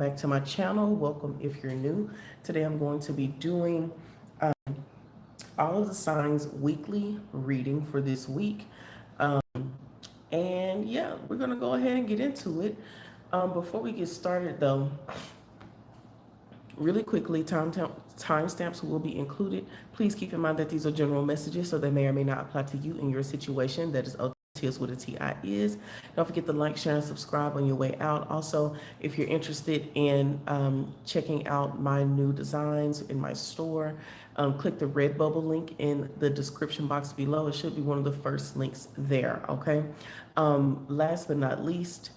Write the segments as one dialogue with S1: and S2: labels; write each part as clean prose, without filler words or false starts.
S1: back to my channel. Welcome if you're new. Today I'm going to be doing all of the signs weekly reading for this week. And yeah, we're going to go ahead and get into it. Before we get started though, really quickly, timestamps will be included. Please keep in mind that these are general messages, so they may or may not apply to you in your situation. That is OTS with a TI is. Don't forget to like, share, and subscribe on your way out. Also, if you're interested in checking out my new designs in my store, click the Redbubble link in the description box below. It should be one of the first links there, okay? Last but not least,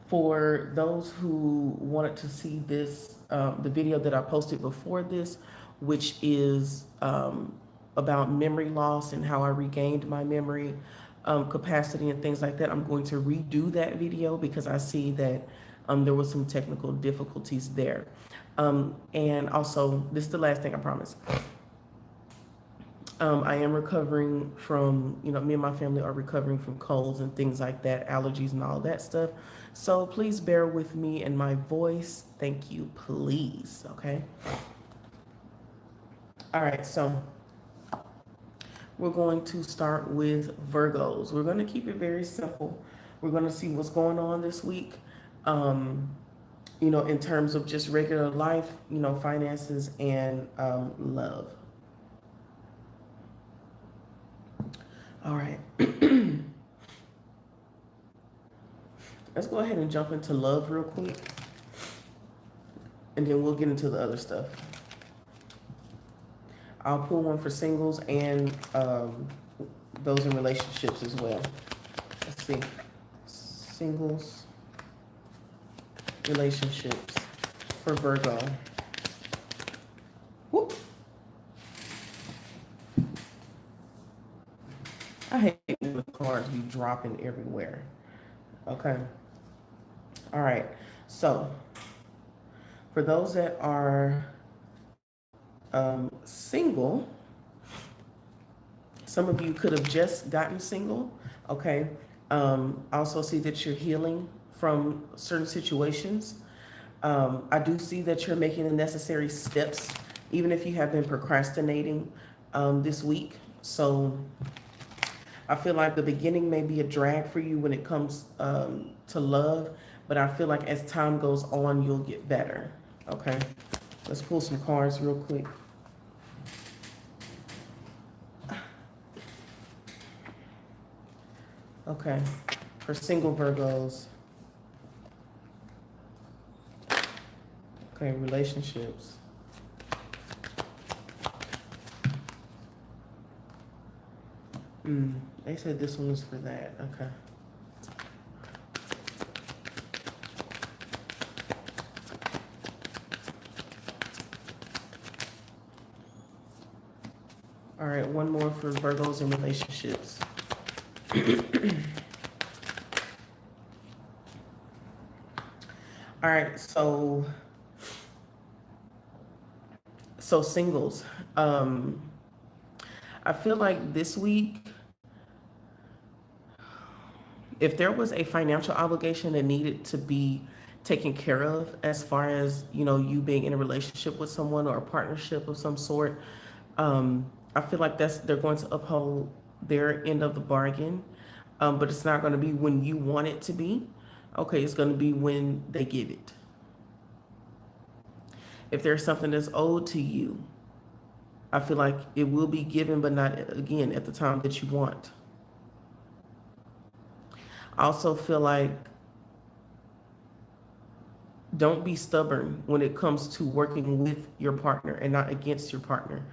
S1: for those who wanted to see this, the video that I posted before this, which is about memory loss and how I regained my memory capacity and things like that, I'm going to redo that video because I see that there was some technical difficulties there. And also, this is the last thing I promise. I am recovering from, me and my family are recovering from colds and things like that, allergies and all that stuff. So please bear with me and my voice. Thank you, please. Okay. All right. So we're going to start with Virgos. We're going to keep it very simple. We're going to see what's going on this week, in terms of just regular life, finances and love. All right. Let's go ahead and jump into love real quick, and then we'll get into the other stuff. I'll pull one for singles and those in relationships as well. Let's see. Singles, relationships for Virgo. Whoop. I hate when the cards be dropping everywhere. Okay. All right. So for those that are single, some of you could have just gotten single. Okay. I also see that you're healing from certain situations. I do see that you're making the necessary steps, even if you have been procrastinating this week. So I feel like the beginning may be a drag for you when it comes to love, but I feel like as time goes on, you'll get better. Okay, let's pull some cards real quick. Okay, for single Virgos. Okay, relationships. They said this one was for that. Okay. All right, one more for Virgos and relationships. All right, so singles. I feel like this week, if there was a financial obligation that needed to be taken care of, as far as, you being in a relationship with someone or a partnership of some sort, I feel like they're going to uphold their end of the bargain. But it's not going to be when you want it to be. Okay, it's going to be when they give it. If there's something that's owed to you, I feel like it will be given, but not, again, at the time that you want. I also feel like don't be stubborn when it comes to working with your partner and not against your partner.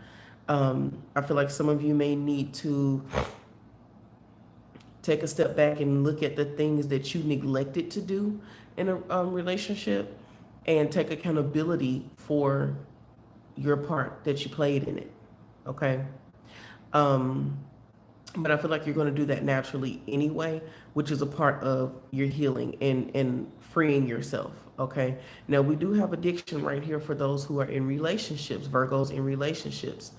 S1: I feel like some of you may need to take a step back and look at the things that you neglected to do in a relationship and take accountability for your part that you played in it. Okay. But I feel like you're going to do that naturally anyway, which is a part of your healing and freeing yourself. Okay. Now we do have addiction right here for those who are in relationships, Virgos in relationships.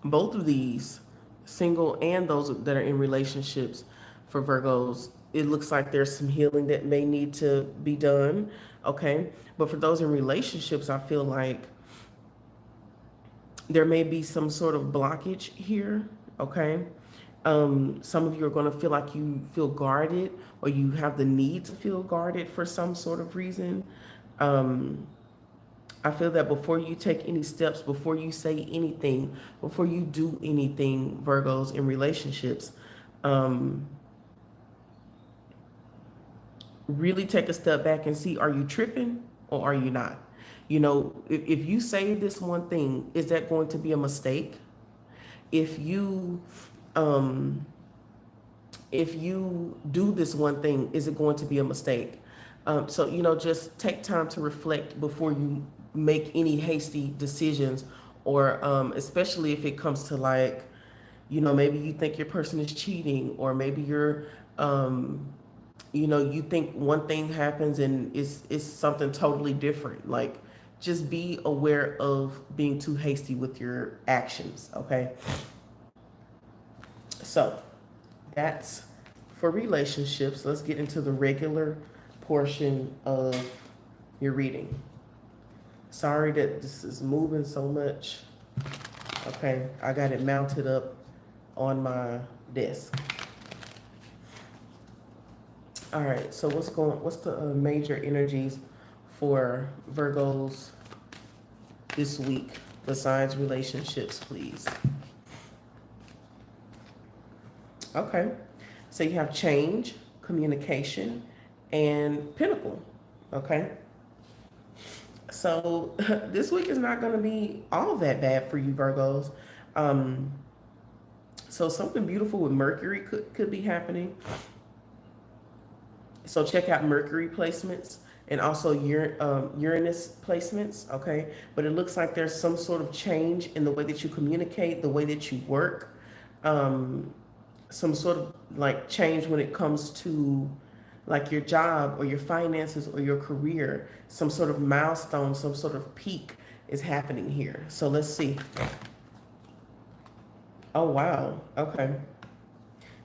S1: Both of these, single and those that are in relationships, for Virgos. It looks like there's some healing that may need to be done, okay? But for those in relationships, I feel like there may be some sort of blockage here, okay? Some of you are going to feel like you feel guarded, or you have the need to feel guarded for some sort of reason. I feel that before you take any steps, before you say anything, before you do anything, Virgos, in relationships, really take a step back and see, are you tripping or are you not? You know, if you say this one thing, is that going to be a mistake? If you do this one thing, is it going to be a mistake? So, you know, just take time to reflect before you make any hasty decisions, or especially if it comes to, like, you know, maybe you think your person is cheating, or maybe you're, you know, you think one thing happens and it's something totally different. Like, just be aware of being too hasty with your actions, okay? So that's for relationships. Let's get into the regular portion of your reading. Sorry that this is moving so much. Okay, I got it mounted up on my desk. All right, so what's the major energies for Virgos this week besides relationships, please? Okay, so you have change, communication, and pinnacle. Okay, so this week is not going to be all that bad for you, Virgos. So something beautiful with Mercury could be happening. So check out Mercury placements and also Uranus placements, okay? But it looks like there's some sort of change in the way that you communicate, the way that you work, some sort of like change when it comes to like your job or your finances or your career. Some sort of milestone, some sort of peak is happening here. So let's see. Oh, wow. Okay.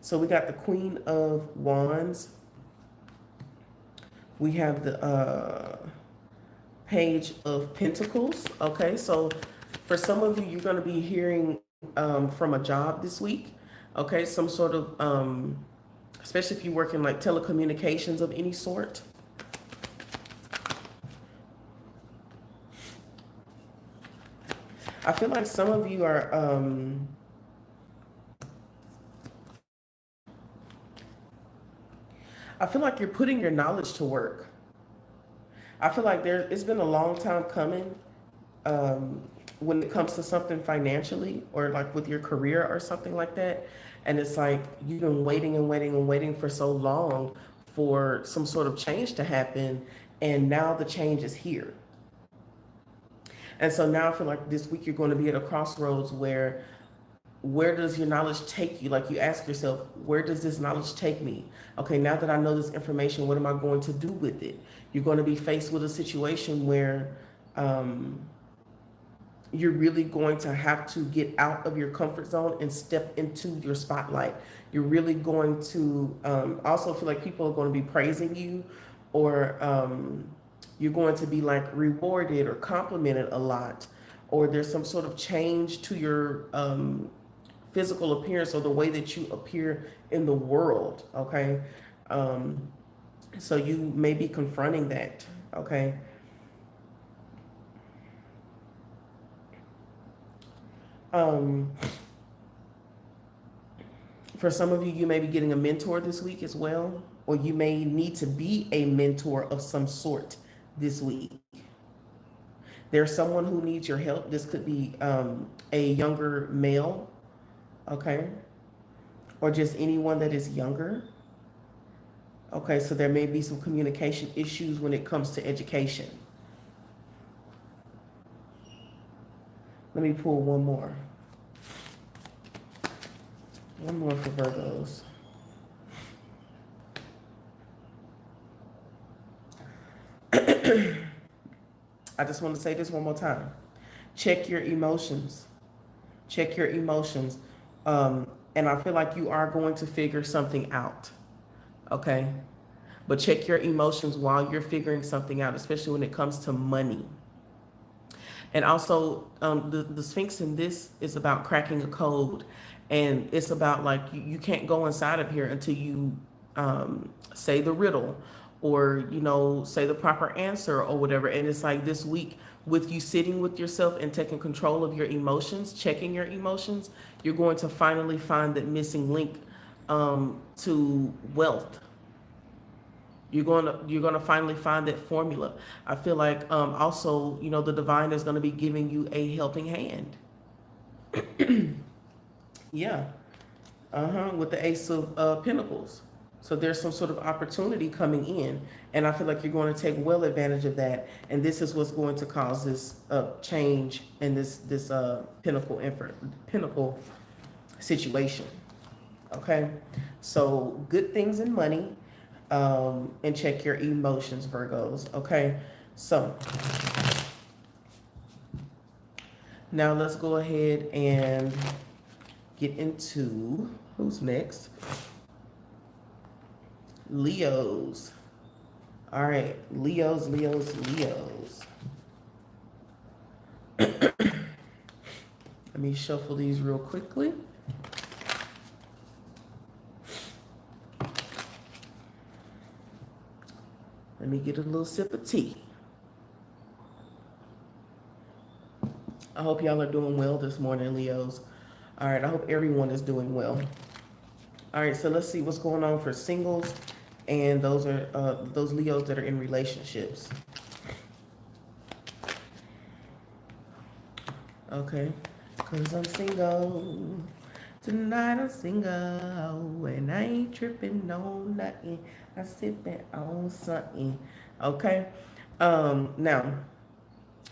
S1: So we got the Queen of Wands. We have the Page of Pentacles. Okay, so for some of you, you're going to be hearing from a job this week. Okay, some sort of, especially if you work in like telecommunications of any sort. I feel like some of you are I feel like you're putting your knowledge to work. I feel like it's been a long time coming when it comes to something financially, or like with your career or something like that. And it's like you've been waiting and waiting and waiting for so long for some sort of change to happen. And now the change is here. And so now I feel like this week you're going to be at a crossroads where does your knowledge take you? Like, you ask yourself, where does this knowledge take me? Okay, now that I know this information, what am I going to do with it? You're going to be faced with a situation where you're really going to have to get out of your comfort zone and step into your spotlight. You're really going to also feel like people are going to be praising you, or you're going to be like rewarded or complimented a lot, or there's some sort of change to your physical appearance or the way that you appear in the world, okay? So you may be confronting that, okay? For some of you, you may be getting a mentor this week as well, or you may need to be a mentor of some sort this week. There's someone who needs your help. This could be a younger male, okay? Or just anyone that is younger. Okay, so there may be some communication issues when it comes to education. Let me pull one more. One more for Virgos. I just want to say this one more time. Check your emotions. Check your emotions. And I feel like you are going to figure something out. Okay. But check your emotions while you're figuring something out, especially when it comes to money. And also, the Sphinx in this is about cracking a code. And it's about like, you can't go inside of here until you say the riddle or, say the proper answer or whatever. And it's like this week, with you sitting with yourself and taking control of your emotions, checking your emotions, you're going to finally find that missing link to wealth. You're gonna finally find that formula. I feel like also, the divine is gonna be giving you a helping hand. Yeah. With the Ace of Pentacles. So there's some sort of opportunity coming in, and I feel like you're going to take well advantage of that. And this is what's going to cause this change in this pinnacle situation. Okay, so good things in money, and check your emotions, Virgos. Okay, so now let's go ahead and get into who's next. Leos. All right, Leos. Let me shuffle these real quickly. Let me get a little sip of tea. I hope y'all are doing well this morning, Leos. All right, I hope everyone is doing well. All right, so let's see what's going on for singles, and those are those Leos that are in relationships. Okay, cause I'm single. Tonight I'm single, and I ain't tripping on nothing. I sipping on something. Okay, now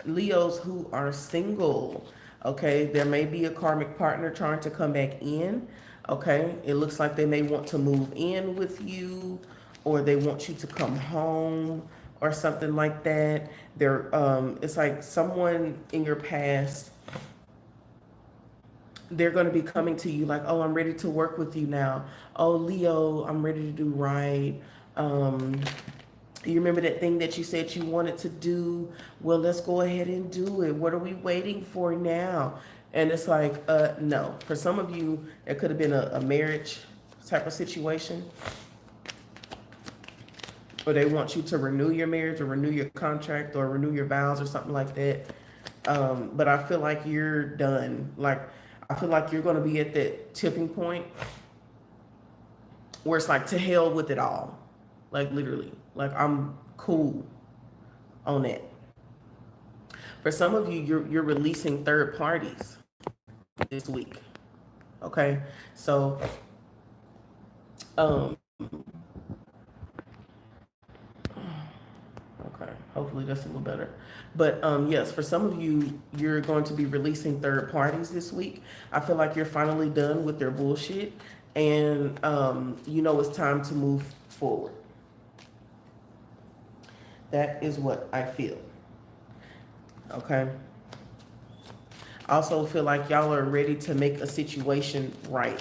S1: Leos who are single. Okay, there may be a karmic partner trying to come back in. Okay, it looks like they may want to move in with you, or they want you to come home, or something like that. They're it's like someone in your past, they're going to be coming to you like, oh, I'm ready to work with you now. Oh, Leo, I'm ready to do right. You remember that thing that you said you wanted to do? Well, let's go ahead and do it. What are we waiting for now? And it's like, no. For some of you, it could have been a marriage type of situation, or they want you to renew your marriage or renew your contract or renew your vows or something like that. But I feel like you're done. Like, I feel like you're going to be at that tipping point where it's like, to hell with it all. Like, literally. Like, I'm cool on that. For some of you, you're releasing third parties this week. Okay? So, okay. Hopefully that's a little better. But yes, for some of you, you're going to be releasing third parties this week. I feel like you're finally done with their bullshit, and it's time to move forward. That is what I feel. Okay. I also feel like y'all are ready to make a situation right.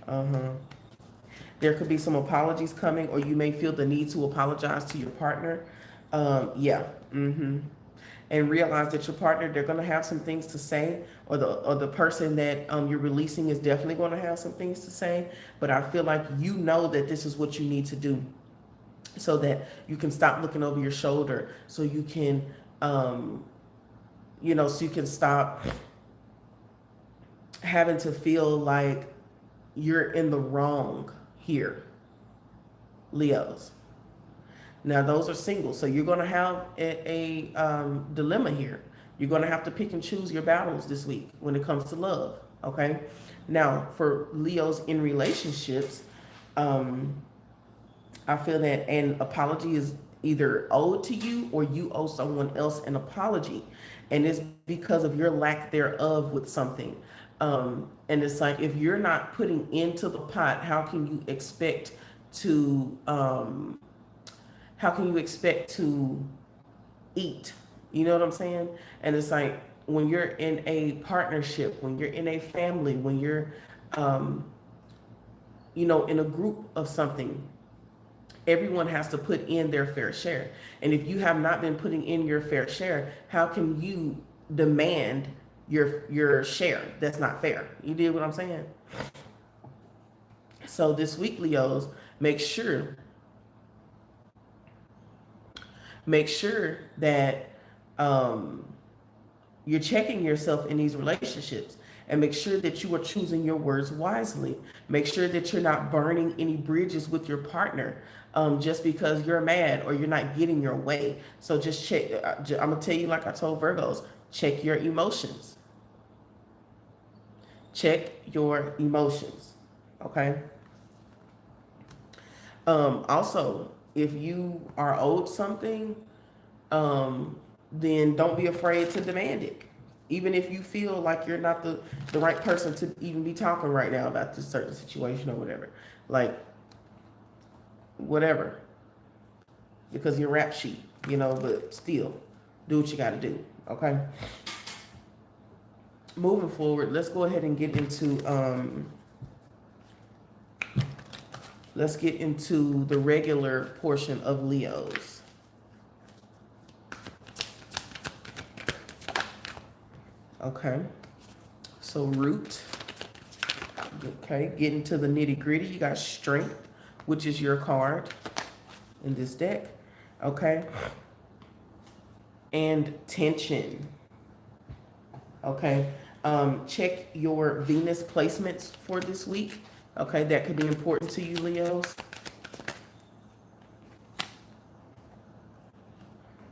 S1: There could be some apologies coming, or you may feel the need to apologize to your partner. Yeah. And realize that your partner, they're going to have some things to say, or the person that you're releasing is definitely going to have some things to say. But I feel like you know that this is what you need to do, so that you can stop looking over your shoulder, so you can, so you can stop having to feel like you're in the wrong here, Leos. Now, those are singles, so you're going to have a dilemma here. You're going to have to pick and choose your battles this week when it comes to love, okay? Now, for Leos in relationships, I feel that an apology is either owed to you, or you owe someone else an apology. And it's because of your lack thereof with something. And it's like, if you're not putting into the pot, how can you expect to eat? You know what I'm saying? And it's like, when you're in a partnership, when you're in a family, when you're um, you know, in a group of something, everyone has to put in their fair share. And if you have not been putting in your fair share, how can you demand your share? That's not fair. You did what I'm saying? So this week, Leos, make sure that um, you're checking yourself in these relationships, and make sure that you are choosing your words wisely. Make sure that you're not burning any bridges with your partner just because you're mad or you're not getting your way. So just check. I'm going to tell you, like I told Virgos, check your emotions. Check your emotions. Okay. Also, if you are owed something, then don't be afraid to demand it. Even if you feel like you're not the right person to even be talking right now about this certain situation or whatever. Like, whatever. Because you're rap sheet, you know, but still, do what you got to do, okay? Moving forward, let's go ahead and get into, the regular portion of Leos. Okay, so root. Okay, get into the nitty gritty. You got strength, which is your card in this deck. Okay, and tension. Okay, check your Venus placements for this week. Okay, that could be important to you, Leos.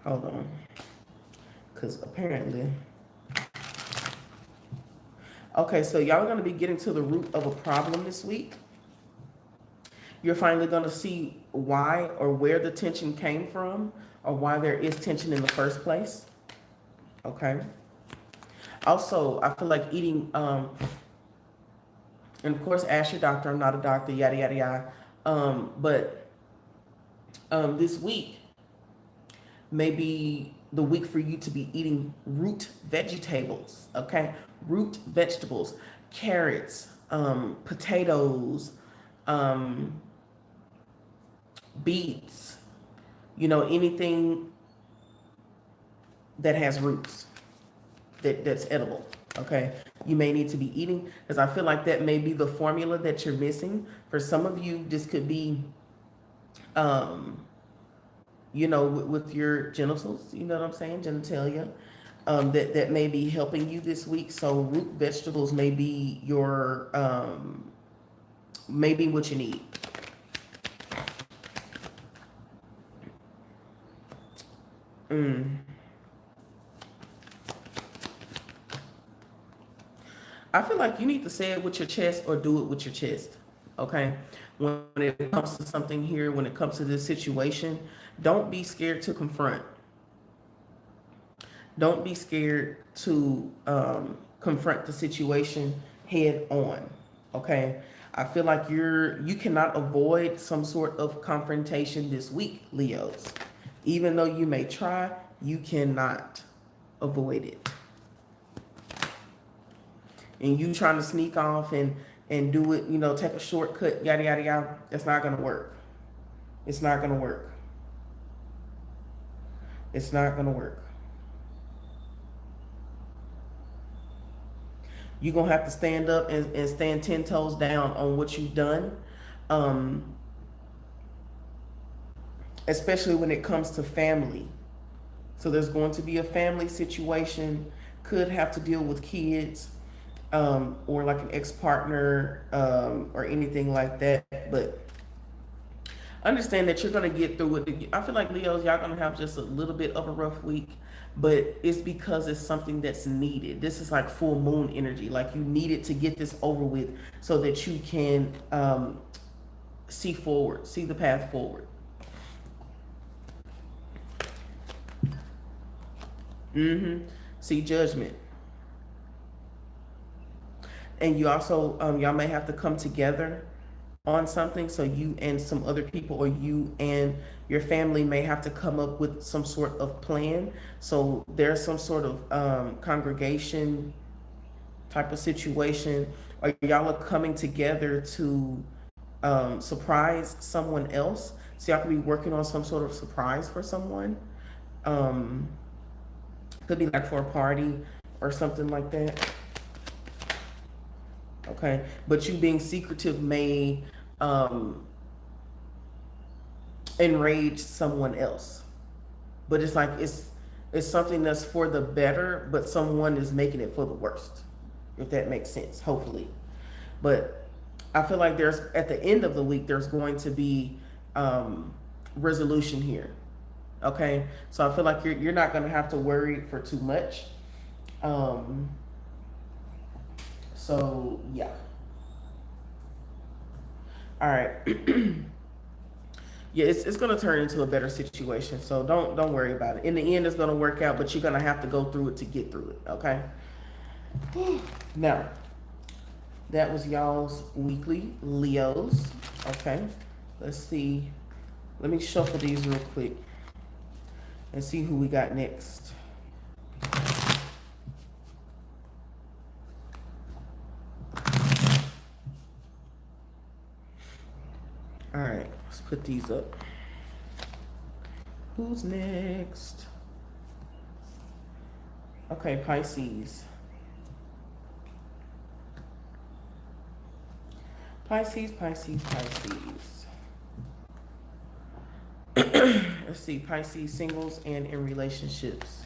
S1: Hold on, because apparently. Okay, so y'all are going to be getting to the root of a problem this week. You're finally going to see why or where the tension came from, or why there is tension in the first place. Okay. Also, I feel like eating, and of course, ask your doctor. I'm not a doctor, yada, yada, yada. But this week may be the week for you to be eating root vegetables, okay? Root vegetables, carrots, potatoes, beets, you know, anything that has roots that's edible, okay? You may need to be eating, because I feel like that may be the formula that you're missing. For some of you, this could be, you know, with your genitals, you know what I'm saying, genitalia, that may be helping you this week. So root vegetables may be your, maybe what you need. I feel like you need to say it with your chest or do it with your chest, okay? When it comes to something here, when it comes to this situation, don't be scared to confront. Don't be scared to confront the situation head on, okay? I feel like you cannot avoid some sort of confrontation this week, Leos. Even though you may try, you cannot avoid it. And you trying to sneak off and do it, you know, take a shortcut, yada, yada, yada, that's not going to work. It's not going to work. It's not going to work. You're going to have to stand up and stand 10 toes down on what you've done. Especially when it comes to family. So there's going to be a family situation, could have to deal with kids, or like an ex-partner, or anything like that. But understand that you're going to get through it. I feel like, Leos, y'all going to have just a little bit of a rough week, but it's because it's something that's needed. This is like full moon energy. Like you needed to get this over with so that you can see forward, see the path forward. See judgment. And you also, y'all may have to come together on something. So you and some other people, or you and your family, may have to come up with some sort of plan. So there's some sort of congregation type of situation or y'all are coming together to surprise someone else. So y'all could be working on some sort of surprise for someone. Um, could be like for a party or something like that. Okay, but you being secretive may enrage someone else. But it's like it's something that's for the better, but someone is making it for the worst. If that makes sense, hopefully. But I feel like there's at the end of the week there's going to be resolution here. Okay, so I feel like you're not going to have to worry for too much. Um, so yeah. All right. Yeah, it's going to turn into a better situation. So don't worry about it. In the end, it's going to work out, but you're going to have to go through it to get through it. Okay. Now, that was y'all's weekly Leos. Okay. Let's see. Let me shuffle these real quick and see who we got next. All right, let's put these up. Who's next? Okay, Pisces. Pisces, Pisces, Pisces. Let's see, Pisces singles and in relationships.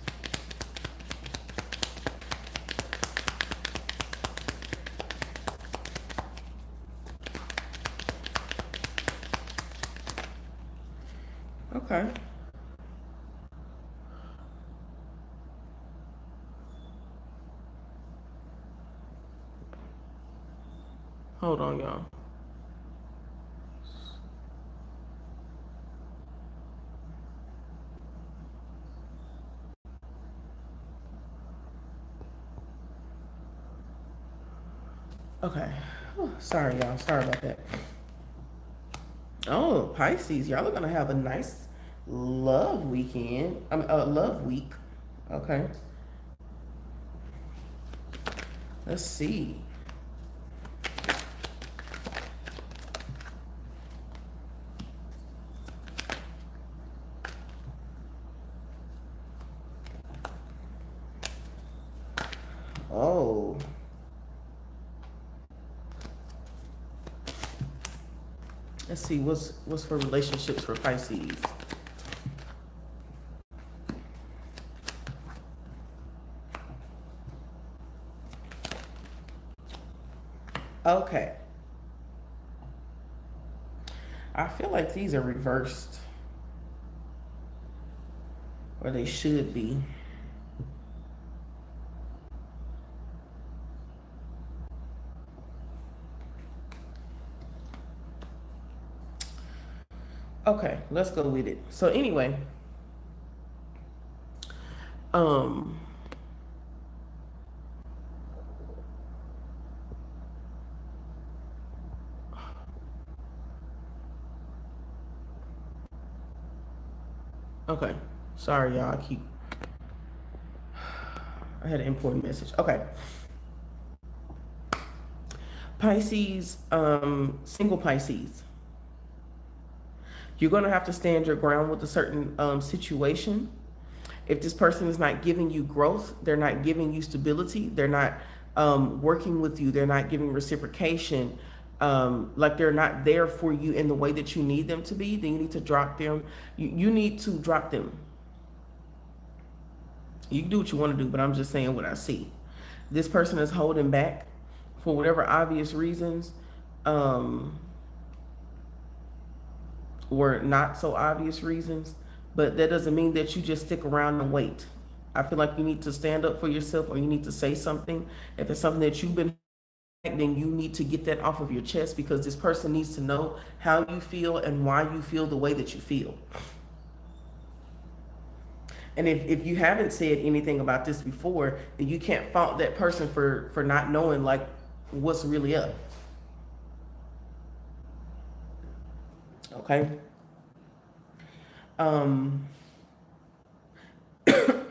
S1: Okay. Hold on, y'all. Okay. Oh, sorry, y'all. Sorry about that. Oh, Pisces, y'all are gonna have a nice love weekend. I mean, love week. Okay. Let's see. Oh. Let's see what's for relationships for Pisces. Okay. I feel like these are reversed. Or they should be. Okay, let's go with it. So anyway, um okay. Sorry y'all, I had an important message. Okay. Pisces, single Pisces. You're going to have to stand your ground with a certain situation. If this person is not giving you growth, they're not giving you stability, they're not working with you, they're not giving reciprocation, like they're not there for you in the way that you need them to be, then you need to drop them. You need to drop them. You can do what you want to do, but I'm just saying what I see. This person is holding back for whatever obvious reasons, or not so obvious reasons, but that doesn't mean that you just stick around and wait. I feel like you need to stand up for yourself, or you need to say something. If it's something that you've been, then you need to get that off of your chest, because this person needs to know how you feel and why you feel the way that you feel. And if you haven't said anything about this before, then you can't fault that person for not knowing like what's really up. Okay.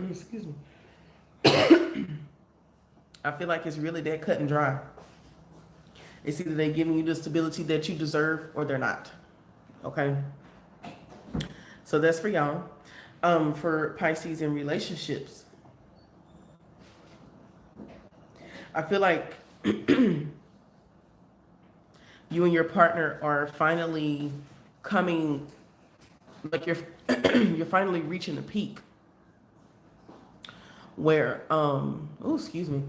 S1: Excuse me. I feel like it's really that cut and dry. It's either they're giving you the stability that you deserve or they're not. Okay. So that's for y'all. For Pisces in relationships, I feel like you and your partner are finally coming, like you're you're finally reaching a peak where oh, excuse me.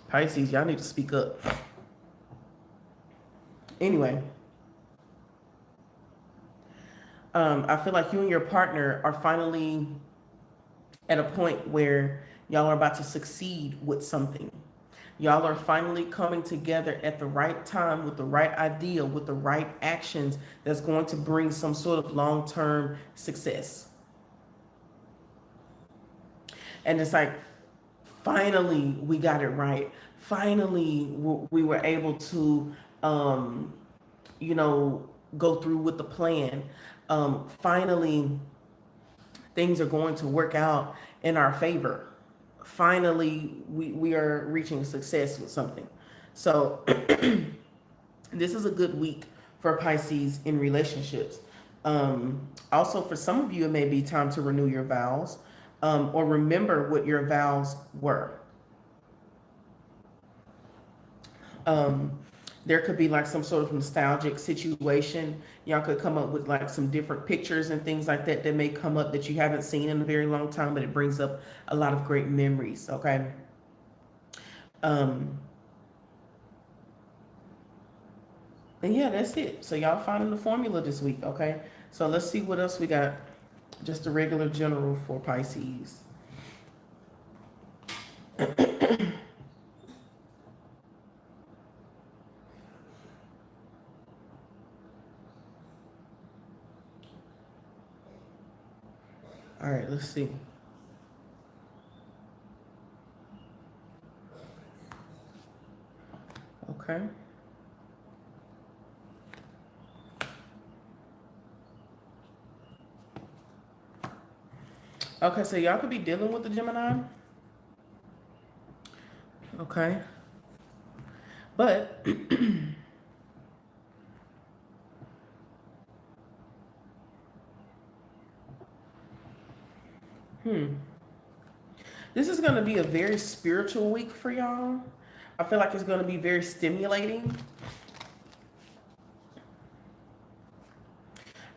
S1: Pisces, y'all need to speak up. Anyway, I feel like you and your partner are finally at a point where y'all are about to succeed with something. Y'all are finally coming together at the right time with the right idea, with the right actions that's going to bring some sort of long-term success. And it's like, finally, we got it right. Finally, we were able to, you know, go through with the plan. Finally, things are going to work out in our favor. Finally, we are reaching success with something. So this is a good week for Pisces in relationships. Also, for some of you, it may be time to renew your vows, or remember what your vows were. There could be like some sort of nostalgic situation. Y'all could come up with like some different pictures and things like that that may come up that you haven't seen in a very long time, but it brings up a lot of great memories. Okay. And yeah, that's it. So y'all finding the formula this week. Okay. So let's see what else we got. Just a regular general for Pisces. All right, let's see. Okay. Okay, so y'all could be dealing with the Gemini. Okay. But this is going to be a very spiritual week for y'all. I feel like it's going to be very stimulating.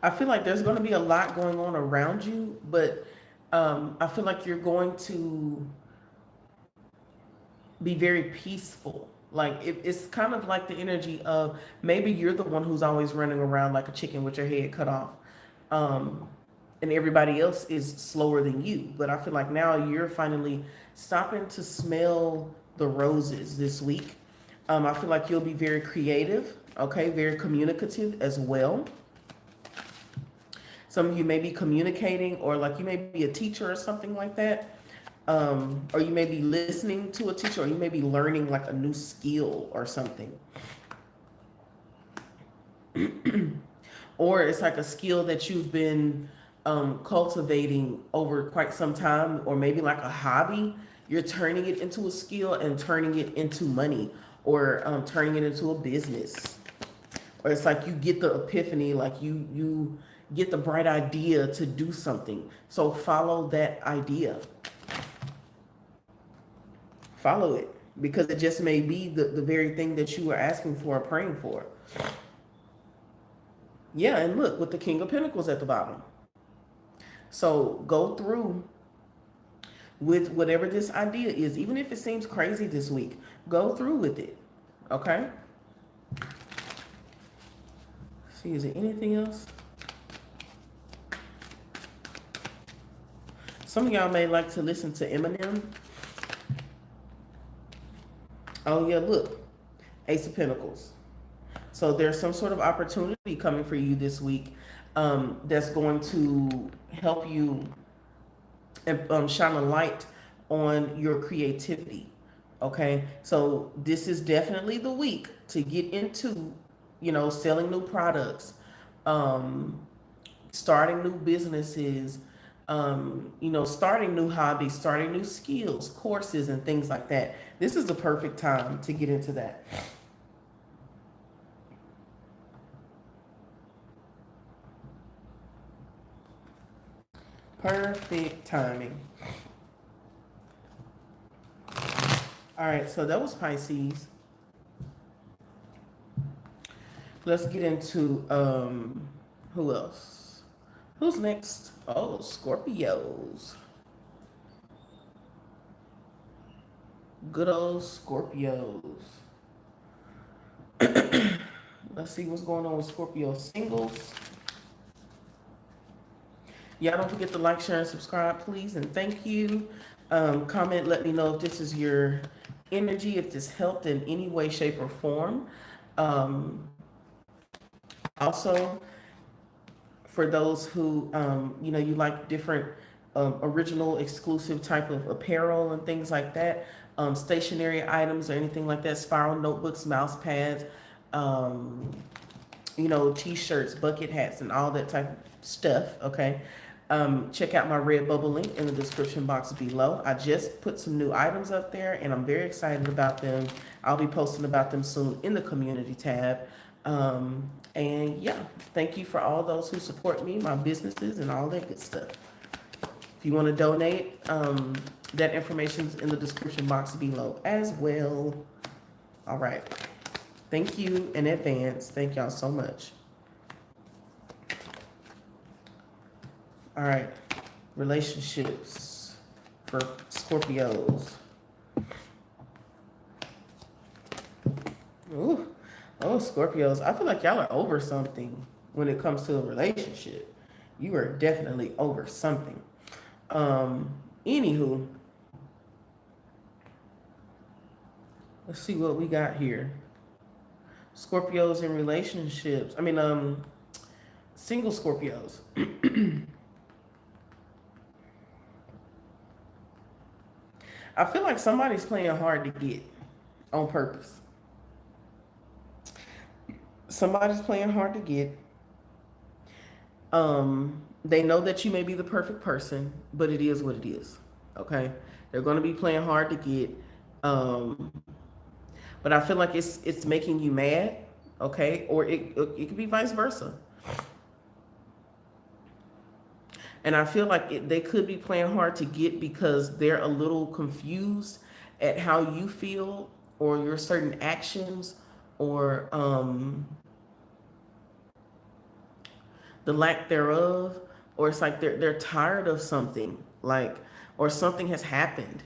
S1: I feel like there's going to be a lot going on around you, but I feel like you're going to be very peaceful. Like it's kind of like the energy of maybe you're the one who's always running around like a chicken with your head cut off. And everybody else is slower than you. But I feel like now you're finally stopping to smell the roses this week. I feel like you'll be very creative, okay, very communicative as well. Some of you may be communicating, or like you may be a teacher or something like that. Or you may be listening to a teacher, or you may be learning like a new skill or something. Or it's like a skill that you've been cultivating over quite some time, or maybe like a hobby. You're turning it into a skill and turning it into money, or turning it into a business. Or it's like you get the epiphany, like you get the bright idea to do something. So follow that idea. Follow it, because it just may be the very thing that you were asking for or praying for. Yeah, and look, with the King of Pentacles at the bottom. So go through with whatever this idea is, even if it seems crazy this week. Go through with it, okay? See, is there anything else? Some of y'all may like to listen to Eminem. Oh yeah, look, Ace of Pentacles. So there's some sort of opportunity coming for you this week that's going to help you shine a light on your creativity. Okay, so this is definitely the week to get into, you know, selling new products, starting new businesses, You know, starting new hobbies, starting new skills, courses, and things like that. This is the perfect time to get into that. Perfect timing. All right, so that was Pisces. Let's get into who else? Who's next? Oh, Scorpios. Good old Scorpios. Let's see what's going on with Scorpio singles. Y'all don't forget to like, share, and subscribe, please, and thank you. Comment, let me know if this is your energy, if this helped in any way, shape, or form. Also, for those who, you know, you like different original, exclusive type of apparel and things like that, stationary items or anything like that, spiral notebooks, mouse pads, you know, t-shirts, bucket hats, and all that type of stuff, okay? Check out my Redbubble link in the description box below. I just put some new items up there and I'm very excited about them. I'll be posting about them soon in the community tab. And yeah, thank you for all those who support me, my businesses, and all that good stuff. If you want to donate, that information's in the description box below as well. All right. Thank you in advance. Thank y'all so much. All right. Relationships for Scorpios. Ooh. Oh, Scorpios. I feel like y'all are over something when it comes to a relationship. You are definitely over something. Anywho, let's see what we got here. Scorpios in relationships. I mean, single Scorpios. I feel like somebody's playing hard to get on purpose. Somebody's playing hard to get. They know that you may be the perfect person, but it is what it is. Okay, they're going to be playing hard to get. But I feel like it's making you mad. Okay, or it could be vice versa. And I feel like they could be playing hard to get because they're a little confused at how you feel or your certain actions or the lack thereof, or it's like they're tired of something, like, or something has happened.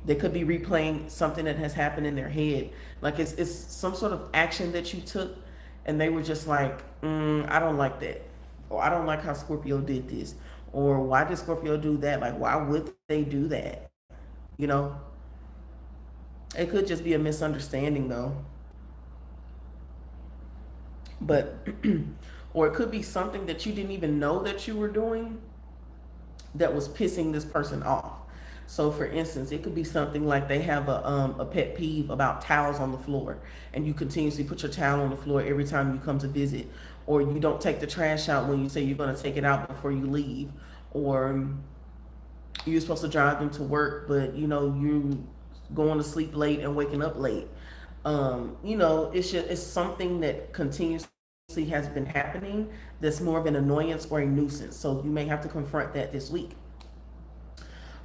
S1: They could be replaying something that has happened in their head, like it's some sort of action that you took, and they were just like, I don't like that, or I don't like how Scorpio did this, or why did Scorpio do that? Like, why would they do that? You know, it could just be a misunderstanding though. But or it could be something that you didn't even know that you were doing that was pissing this person off. So for instance, it could be something like they have a pet peeve about towels on the floor, and you continuously put your towel on the floor every time you come to visit, or you don't take the trash out when you say you're going to take it out before you leave, or you're supposed to drive them to work, but you know you going to sleep late and waking up late. You know, it's something that continuously has been happening that's more of an annoyance or a nuisance. So you may have to confront that this week.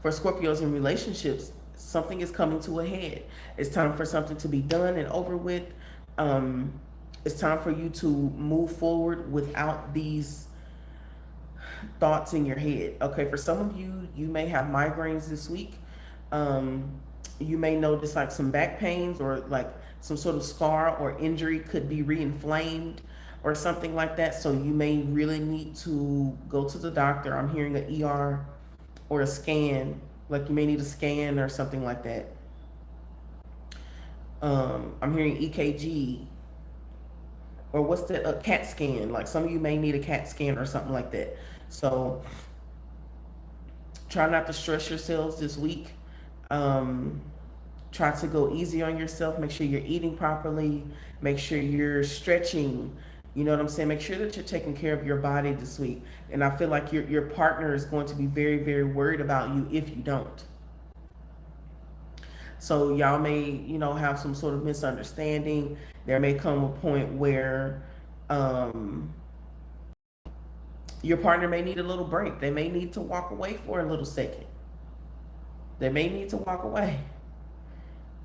S1: For Scorpios in relationships, something is coming to a head. It's time for something to be done and over with. It's time for you to move forward without these thoughts in your head. Okay, for some of you, you may have migraines this week. You may notice like some back pains, or like some sort of scar or injury could be reinflamed or something like that. So you may really need to go to the doctor. I'm hearing an ER or a scan, like you may need a scan or something like that. I'm hearing EKG, or what's that, a CAT scan. Like some of you may need a CAT scan or something like that. So try not to stress yourselves this week. Try to go easy on yourself. Make sure you're eating properly. Make sure you're stretching. You know what I'm saying? Make sure that you're taking care of your body this week. And I feel like your partner is going to be very, very worried about you if you don't. So y'all may, you know, have some sort of misunderstanding. There may come a point where um, your partner may need a little break. They may need to walk away for a little second. They may need to walk away.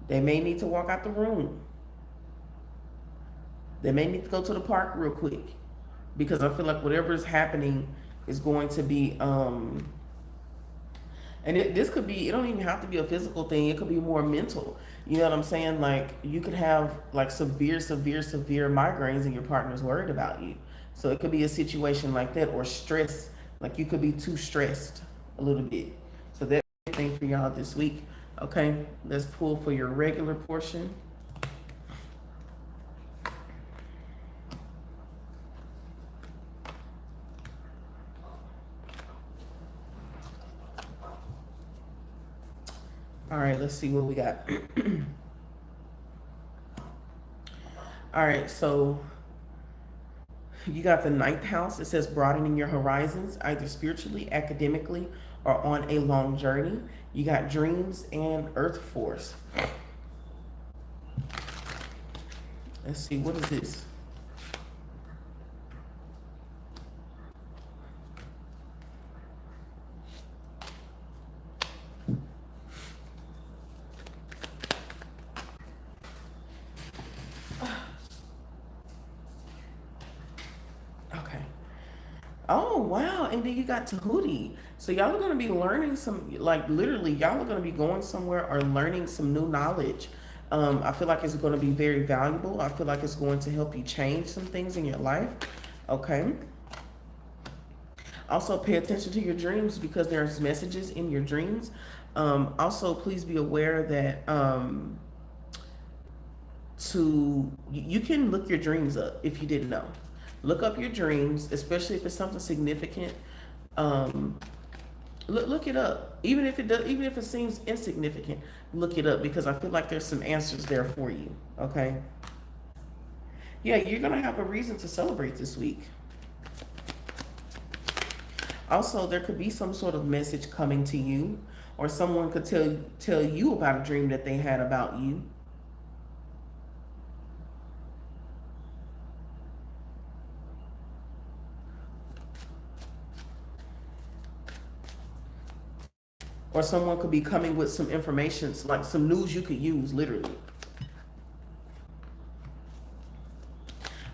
S1: They may need to walk out the room. They may need to go to the park real quick, because I feel like whatever is happening is going to be and this could be, it don't even have to be a physical thing. It could be more mental. You know what I'm saying? Like you could have like severe migraines and your partner's worried about you. So it could be a situation like that, or stress. Like you could be too stressed a little bit. So that's the thing for y'all this week. Okay, let's pull for your regular portion. All right, let's see what we got. All right, so you got the ninth house. It says broadening your horizons, either spiritually, academically, or on a long journey. You got dreams and earth force. Let's see, what is this? Okay. Oh, wow. And then you got Tahuti. So y'all are going to be learning some, like literally, y'all are going to be going somewhere or learning some new knowledge. I feel like it's going to be very valuable. I feel like it's going to help you change some things in your life. Okay. Also, pay attention to your dreams, because there's messages in your dreams. Also, please be aware that you can look your dreams up if you didn't know. Look up your dreams, especially if it's something significant. Um, look it up, even if it seems insignificant. Look it up, because I feel like there's some answers there for you. Okay. Yeah, you're gonna have a reason to celebrate this week. Also, there could be some sort of message coming to you, or someone could tell you about a dream that they had about you. Or someone could be coming with some information, like some news you could use, literally.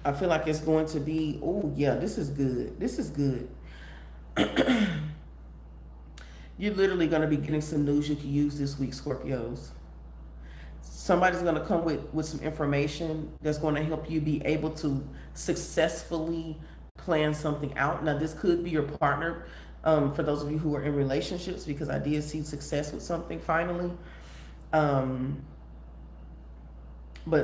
S1: I feel like it's going to be, oh yeah, this is good. This is good. You're literally going to be getting some news you can use this week, Scorpios. Somebody's going to come with some information that's going to help you be able to successfully plan something out. Now, this could be your partner, for those of you who are in relationships, because I did see success with something finally. But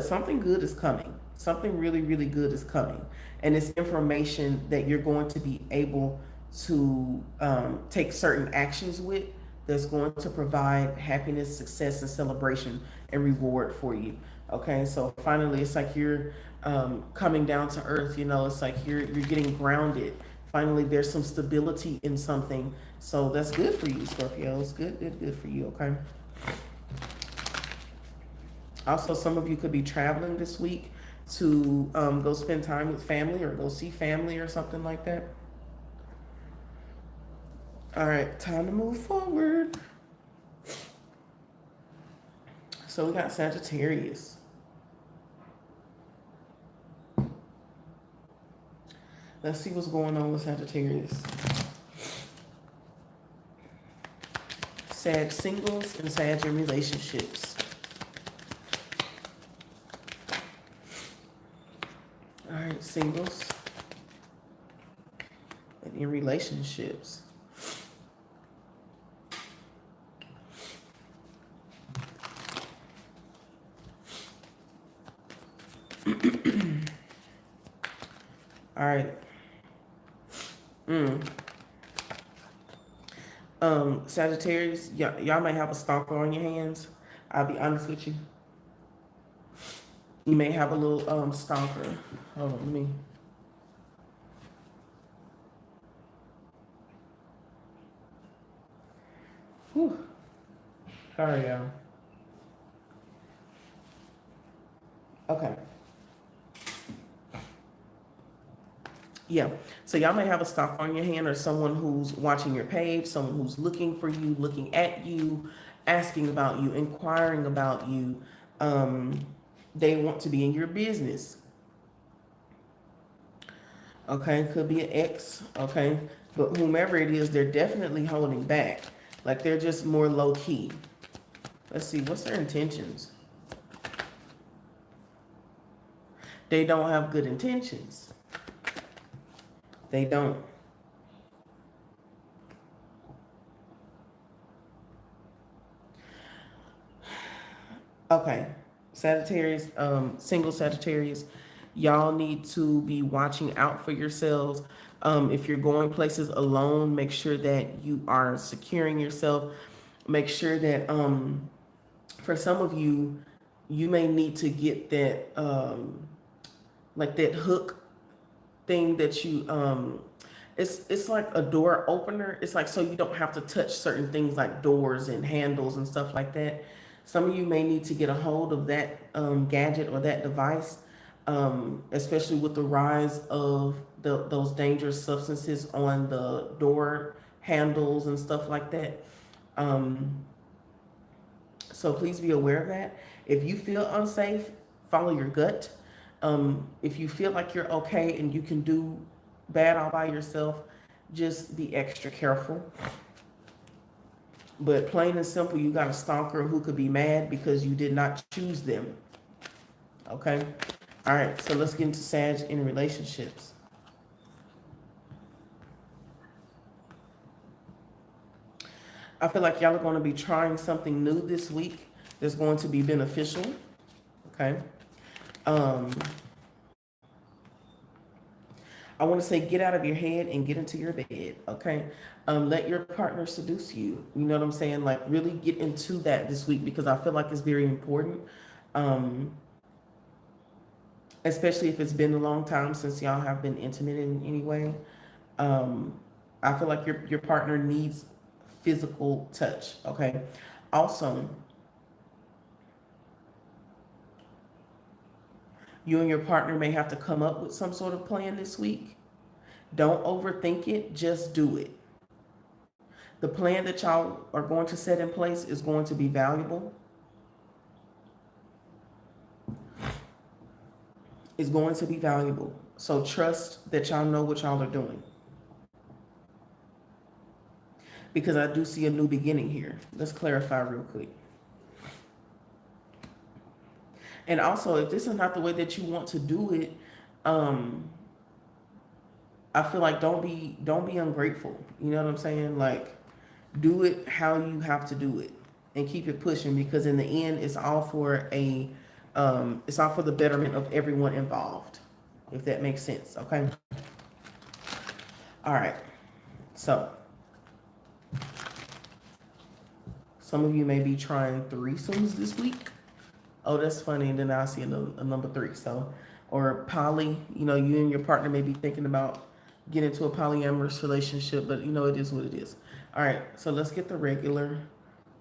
S1: something good is coming. Something really, really good is coming. And it's information that you're going to be able to take certain actions with, that's going to provide happiness, success, and celebration and reward for you. Okay, so finally, it's like you're coming down to earth. You know, it's like you're getting grounded. Finally, there's some stability in something. So that's good for you, Scorpios. Good for you, okay? Also, some of you could be traveling this week to go spend time with family, or go see family, or something like that. All right, time to move forward. So we got Sagittarius. Let's see what's going on with Sagittarius. Sag singles and Sag in relationships. All right, singles and in relationships. All right. Sagittarius, y'all might have a stalker on your hands. I'll be honest with you. You may have a little stalker. Hold on, me. Sorry, y'all. Okay. Yeah. So y'all may have a stalker on your hand, or someone who's watching your page, someone who's looking for you, looking at you, asking about you, inquiring about you. They want to be in your business. Okay. Could be an ex. Okay. But whomever it is, they're definitely holding back. Like they're just more low key. Let's see. What's their intentions? They don't have good intentions. They don't. Okay. Sagittarius, single Sagittarius, y'all need to be watching out for yourselves. If you're going places alone, make sure that you are securing yourself. Make sure that for some of you, you may need to get that like that hook thing that you it's like a door opener. It's like so you don't have to touch certain things like doors and handles and stuff like that. Some of you may need to get a hold of that gadget or that device, especially with the rise of those dangerous substances on the door handles and stuff like that. Um, so please be aware of that. If you feel unsafe, follow your gut. If you feel like you're okay and you can do bad all by yourself, just be extra careful. But plain and simple, you got a stalker who could be mad because you did not choose them. Okay? All right, so let's get into Sag in relationships. I feel like y'all are going to be trying something new this week that's going to be beneficial. Okay? I want to say get out of your head and get into your bed, okay? Let your partner seduce you. You know what I'm saying? Like really get into that this week because I feel like it's very important. Especially if it's been a long time since y'all have been intimate in any way. I feel like your partner needs physical touch, okay? Also, you and your partner may have to come up with some sort of plan this week. Don't overthink it, just do it. The plan that y'all are going to set in place is going to be valuable. It's going to be valuable. So trust that y'all know what y'all are doing. Because I do see a new beginning here. Let's clarify real quick. And also, if this is not the way that you want to do it, I feel like don't be ungrateful. You know what I'm saying? Like do it how you have to do it and keep it pushing because in the end it's all for it's all for the betterment of everyone involved, if that makes sense. Okay. All right. So some of you may be trying threesomes this week. Oh, that's funny. And then I see a number 3. So, or poly, you know, you and your partner may be thinking about getting into a polyamorous relationship, but you know, it is what it is. All right. So let's get the regular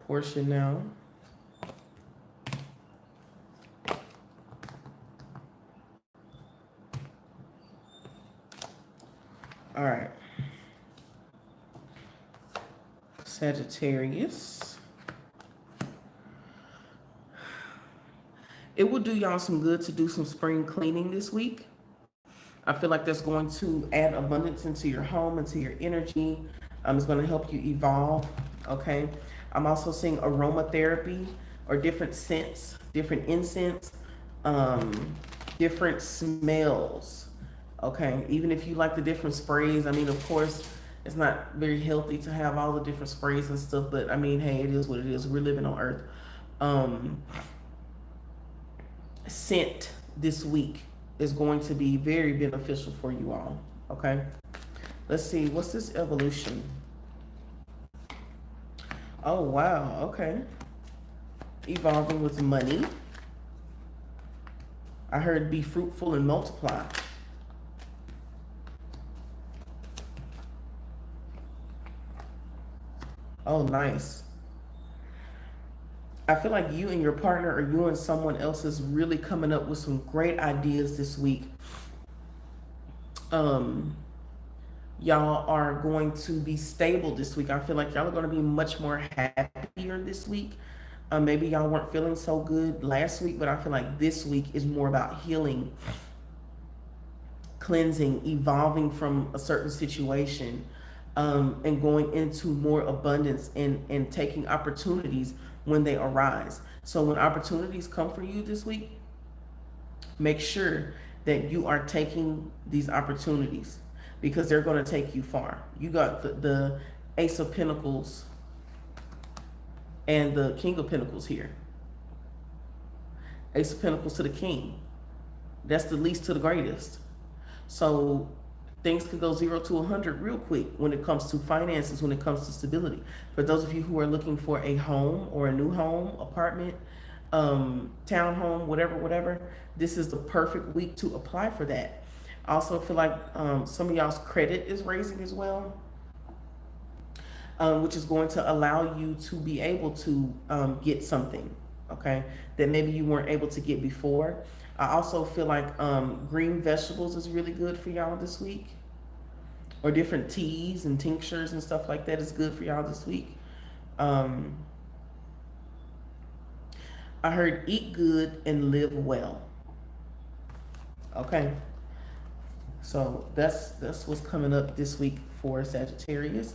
S1: portion now. All right. Sagittarius. It will do y'all some good to do some spring cleaning this week. I feel like that's going to add abundance into your home, into your energy. It's going to help you evolve. Okay. I'm also seeing aromatherapy or different scents, different incense, different smells. Okay. Even if you like the different sprays, I mean, of course, it's not very healthy to have all the different sprays and stuff, but I mean, hey, it is what it is. We're living on Earth. Scent this week is going to be very beneficial for you all. Okay. Let's see. What's this evolution? Oh, wow. Okay. Evolving with money. I heard be fruitful and multiply. Oh, nice. I feel like you and your partner, or you and someone else, is really coming up with some great ideas this week. Um, y'all are going to be stable this week. I feel like y'all are going to be much more happier this week. Maybe y'all weren't feeling so good last week, but I feel like this week is more about healing, cleansing, evolving from a certain situation, and going into more abundance, and taking opportunities when they arise. So when opportunities come for you this week, make sure that you are taking these opportunities, because they're going to take you far. You got the Ace of Pentacles and the King of Pentacles here. Ace of Pentacles to the King. That's the least to the greatest. So things could go 0 to 100 real quick when it comes to finances, when it comes to stability. For those of you who are looking for a home, or a new home, apartment, townhome, whatever, this is the perfect week to apply for that. I also feel like some of y'all's credit is raising as well, which is going to allow you to be able to get something, okay, that maybe you weren't able to get before. I also feel like green vegetables is really good for y'all this week, or different teas and tinctures and stuff like that is good for y'all this week. I heard eat good and live well. Okay. So that's what's coming up this week for Sagittarius.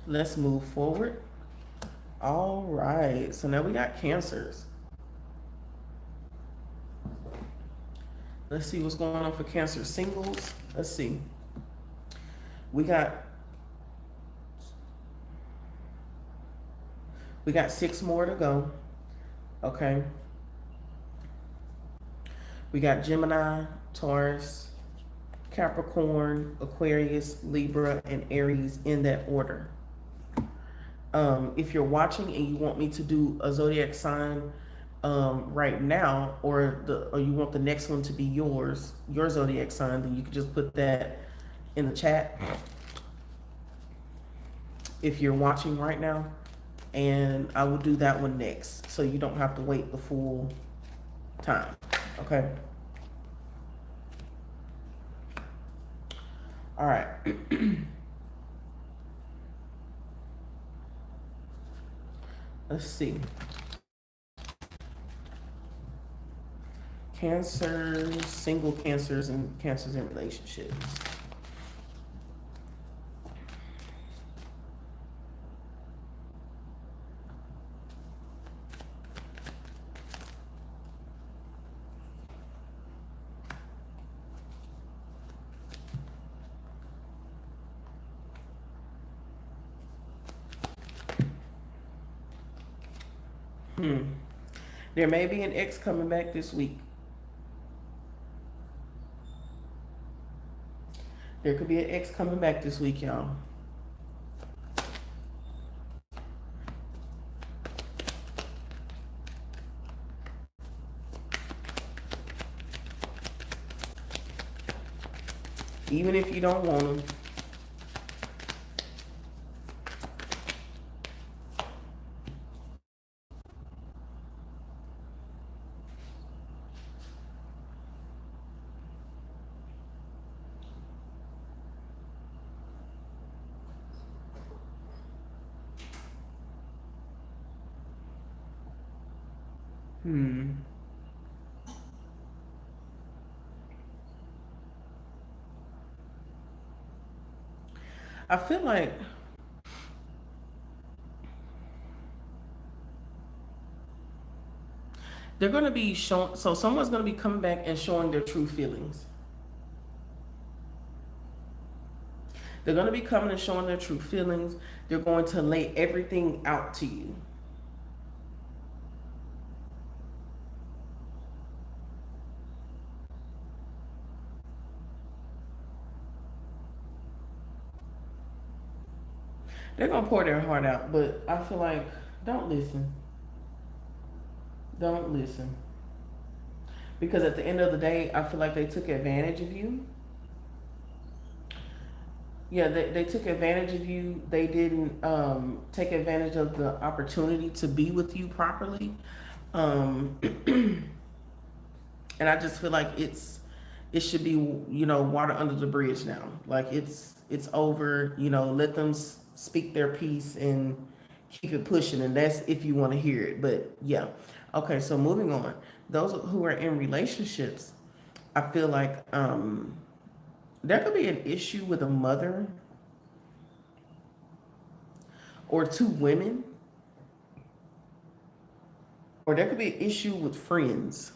S1: Let's move forward. All right. So now we got Cancers. Let's see what's going on for Cancer singles. Let's see. We got 6 more to go. Okay. We got Gemini, Taurus, Capricorn, Aquarius, Libra, and Aries in that order. If you're watching and you want me to do a zodiac sign right now, or you want the next one to be your zodiac sign, then you can just put that in the chat. If you're watching right now, and I will do that one next, so you don't have to wait the full time. Okay. All right. Let's see. Cancers, single Cancers, and Cancers in relationships. There may be an ex coming back this week. There could be an ex coming back this week, y'all. Even if you don't want them. I feel like they're going to be showing, so someone's going to be coming back and showing their true feelings. They're going to be coming and showing their true feelings. They're going to lay everything out to you. They're going to pour their heart out, but I feel like, don't listen. Don't listen. Because at the end of the day, I feel like they took advantage of you. Yeah, they took advantage of you. They didn't take advantage of the opportunity to be with you properly. Um, and I just feel like it should be, you know, water under the bridge now. Like it's over. You know, let them speak their piece and keep it pushing. And that's if you want to hear it. But yeah, okay. So moving on, those who are in relationships, I feel like there could be an issue with a mother or two women, or there could be an issue with friends.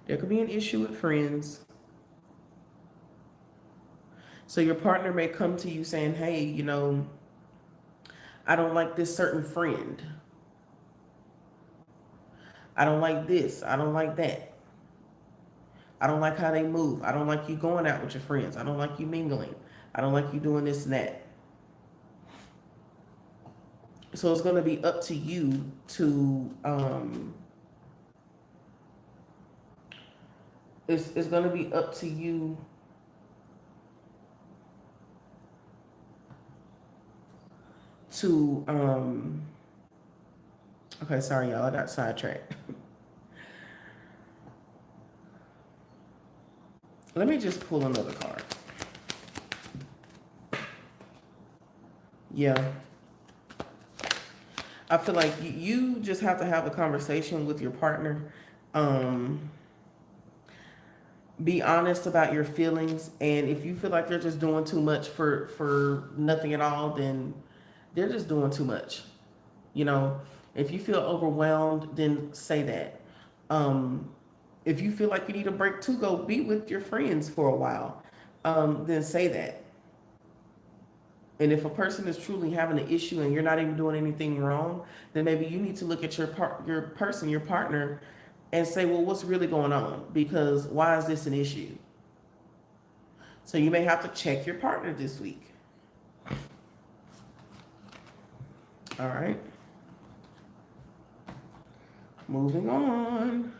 S1: There could be an issue with friends. So your partner may come to you saying, hey, you know, I don't like this certain friend. I don't like this. I don't like that. I don't like how they move. I don't like you going out with your friends. I don't like you mingling. I don't like you doing this and that. So it's going to be up to you to, it's going to be up to you to, okay, sorry, y'all, I got sidetracked. Let me just pull another card. Yeah. I feel like you just have to have a conversation with your partner. Be honest about your feelings, and if you feel like they're just doing too much for nothing at all, then they're just doing too much. You know, if you feel overwhelmed, then say that. If you feel like you need a break to go be with your friends for a while, then say that. And if a person is truly having an issue and you're not even doing anything wrong, then maybe you need to look at your partner, and say, well, what's really going on? Because why is this an issue? So you may have to check your partner this week. All right. Moving on.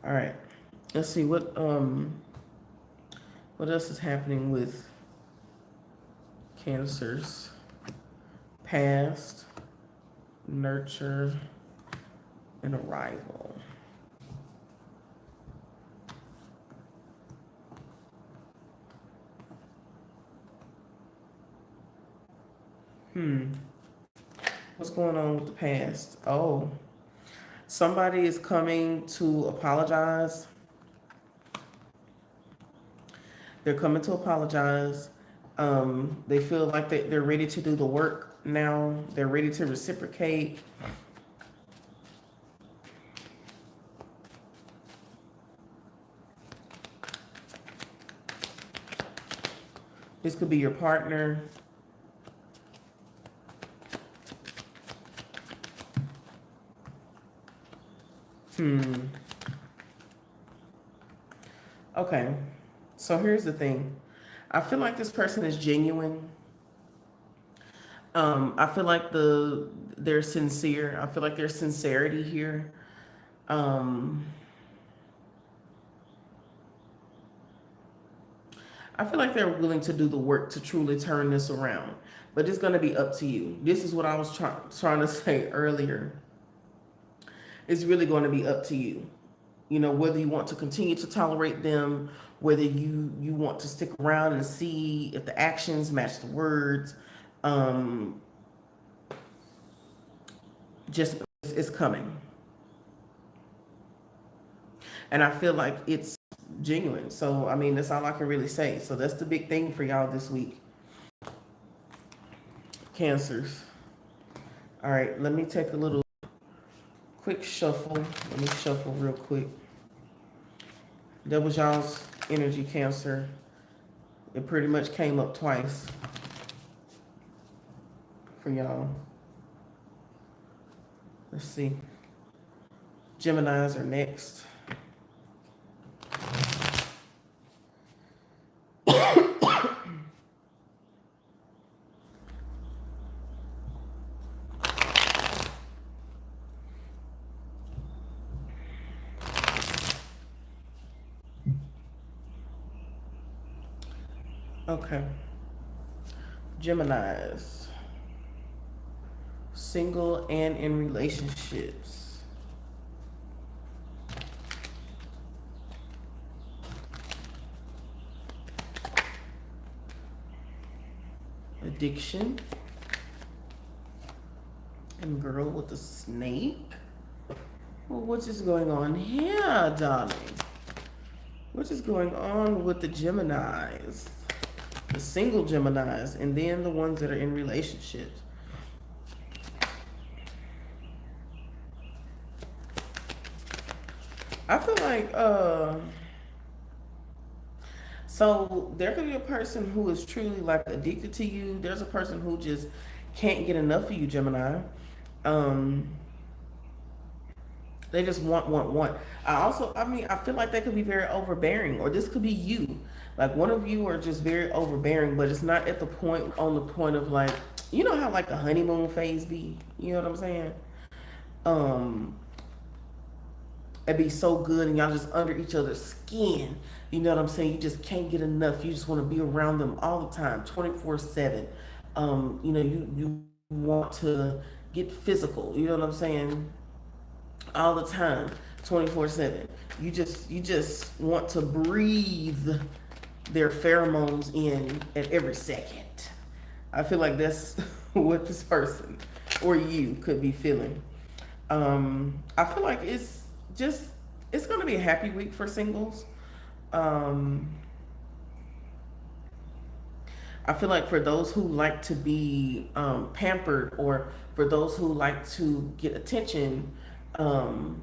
S1: All right. Let's see what else is happening with Cancers. Past, nurture, and arrival. What's going on with the past? Oh, somebody is coming to apologize. They're coming to apologize. They feel like they're ready to do the work now. They're ready to reciprocate. This could be your partner. Okay. So here's the thing. I feel like this person is genuine. I feel like they're sincere. I feel like there's sincerity here. I feel like they're willing to do the work to truly turn this around. But it's going to be up to you. This is what I was trying to say earlier. It's really going to be up to you. You know, whether you want to continue to tolerate them, whether you want to stick around and see if the actions match the words. Just it's coming. And I feel like it's genuine. So, I mean, that's all I can really say. So that's the big thing for y'all this week. Cancers. All right, let me take a little quick shuffle. Let me shuffle real quick. That was y'all's energy, Cancer. It pretty much came up twice for y'all. Let's see. Geminis are next. Okay. Geminis. Single and in relationships. Addiction. And girl with the snake. Well, what is going on here, darling? What is going on with the Geminis? The single Geminis, and then the ones that are in relationships. I feel like, so there could be a person who is truly like addicted to you. There's a person who just can't get enough of you, Gemini. Um, they just want. I mean, I feel like they could be very overbearing, or this could be you. Like one of you are just very overbearing, but it's not at the point, on the point of like, you know how like the honeymoon phase be? You know what I'm saying? Um, it'd be so good and y'all just under each other's skin. You know what I'm saying? You just can't get enough. You just want to be around them all the time, 24/7. You know, you want to get physical, you know what I'm saying? All the time, 24/7. You just want to breathe their pheromones in at every second. I feel like that's what this person or you could be feeling. I feel like it's gonna be a happy week for singles. Um, I feel like for those who like to be pampered, or for those who like to get attention, um,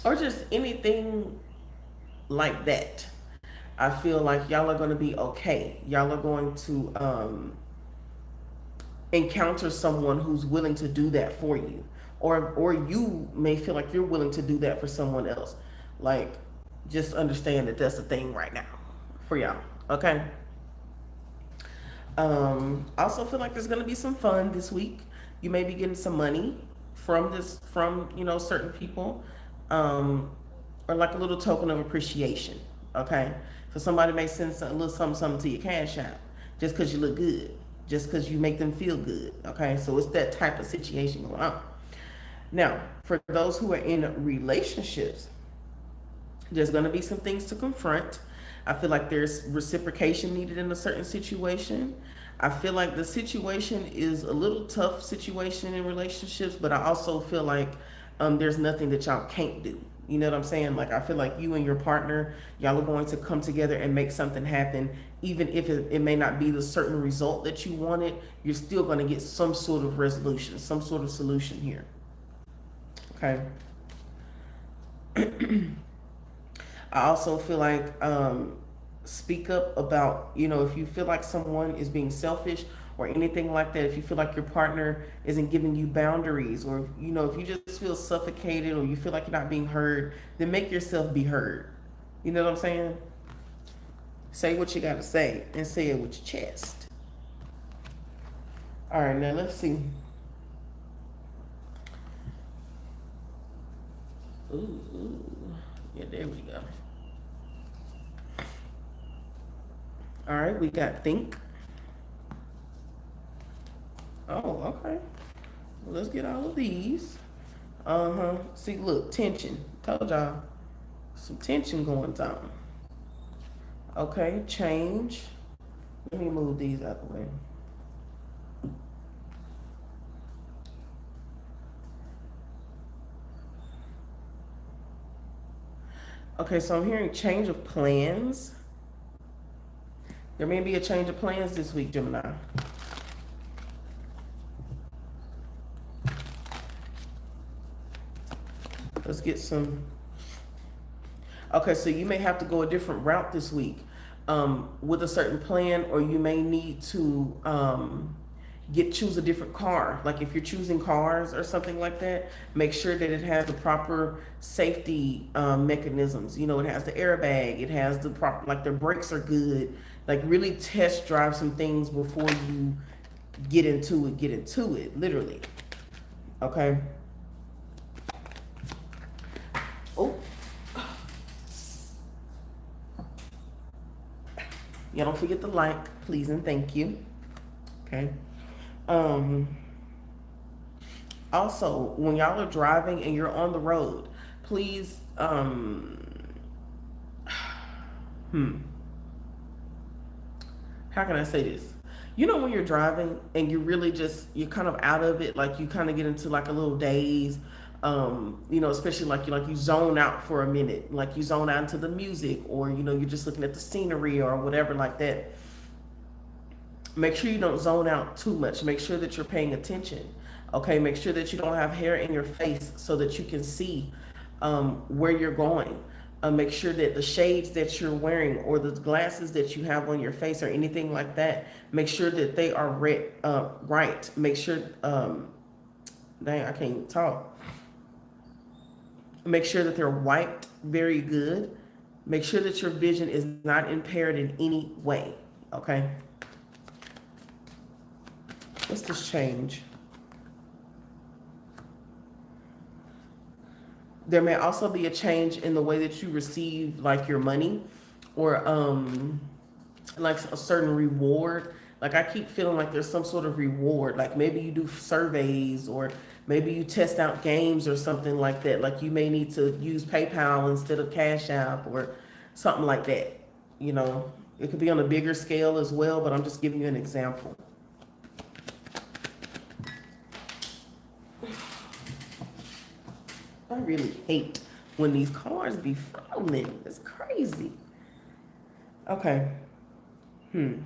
S1: or just anything like that, I feel like y'all are going to be okay. Y'all are going to encounter someone who's willing to do that for you, or you may feel like you're willing to do that for someone else. Like, just understand that that's a thing right now for y'all. Okay. I also feel like there's going to be some fun this week. You may be getting some money from certain people, or like a little token of appreciation. Okay, so somebody may send a little something to your cash app just because you look good, just because you make them feel good. Okay, so it's that type of situation going on. Now, for those who are in relationships, there's going to be some things to confront. I feel like there's reciprocation needed in a certain situation. I feel like the situation is a little tough situation in relationships, but I also feel like there's nothing that y'all can't do. You know what I'm saying? Like, I feel like you and your partner, y'all are going to come together and make something happen. Even if it may not be the certain result that you wanted, you're still going to get some sort of resolution, some sort of solution here. Okay. I also feel like speak up about, if you feel like someone is being selfish or anything like that, if you feel like your partner isn't giving you boundaries, or, if you just feel suffocated or you feel like you're not being heard, then make yourself be heard. You know what I'm saying? Say what you got to say and say it with your chest. All right, now let's see. Ooh. Yeah, there we go. All right, we got think. Oh, okay. Well, let's get all of these. See, look, tension. Told y'all. Some tension going on. Okay, change. Let me move these out the way. Okay, so I'm hearing change of plans. There may be a change of plans this week, Gemini. Let's get some. Okay, so you may have to go a different route this week with a certain plan, or you may need to choose a different car. Like if you're choosing cars or something like that, make sure that it has the proper safety mechanisms. It has the airbag, it has the proper, like the brakes are good. Like really test drive some things before you get into it, literally. Okay. Oh. Y'all don't forget to like, please and thank you. Okay. Also, when y'all are driving and you're on the road, please, how can I say this? You know, when you're driving and you're really just, you're kind of out of it, like you kind of get into like a little daze, you know, especially like you zone out for a minute, like you zone out into the music, or, you know, you're just looking at the scenery or whatever like that. Make sure you don't zone out too much. Make sure that you're paying attention. Okay, make sure that you don't have hair in your face so that you can see where you're going. Make sure that the shades that you're wearing or the glasses that you have on your face or anything like that, make sure that they are right. Make sure, dang, I can't talk. Make sure that they're wiped very good. Make sure that your vision is not impaired in any way. Okay. What's this change? There may also be a change in the way that you receive like your money, or like a certain reward. Like I keep feeling like there's some sort of reward. Like maybe you do surveys, or maybe you test out games or something like that. Like you may need to use PayPal instead of Cash App or something like that. You know, it could be on a bigger scale as well, but I'm just giving you an example. I really hate when these cards be falling. It's crazy. Okay. You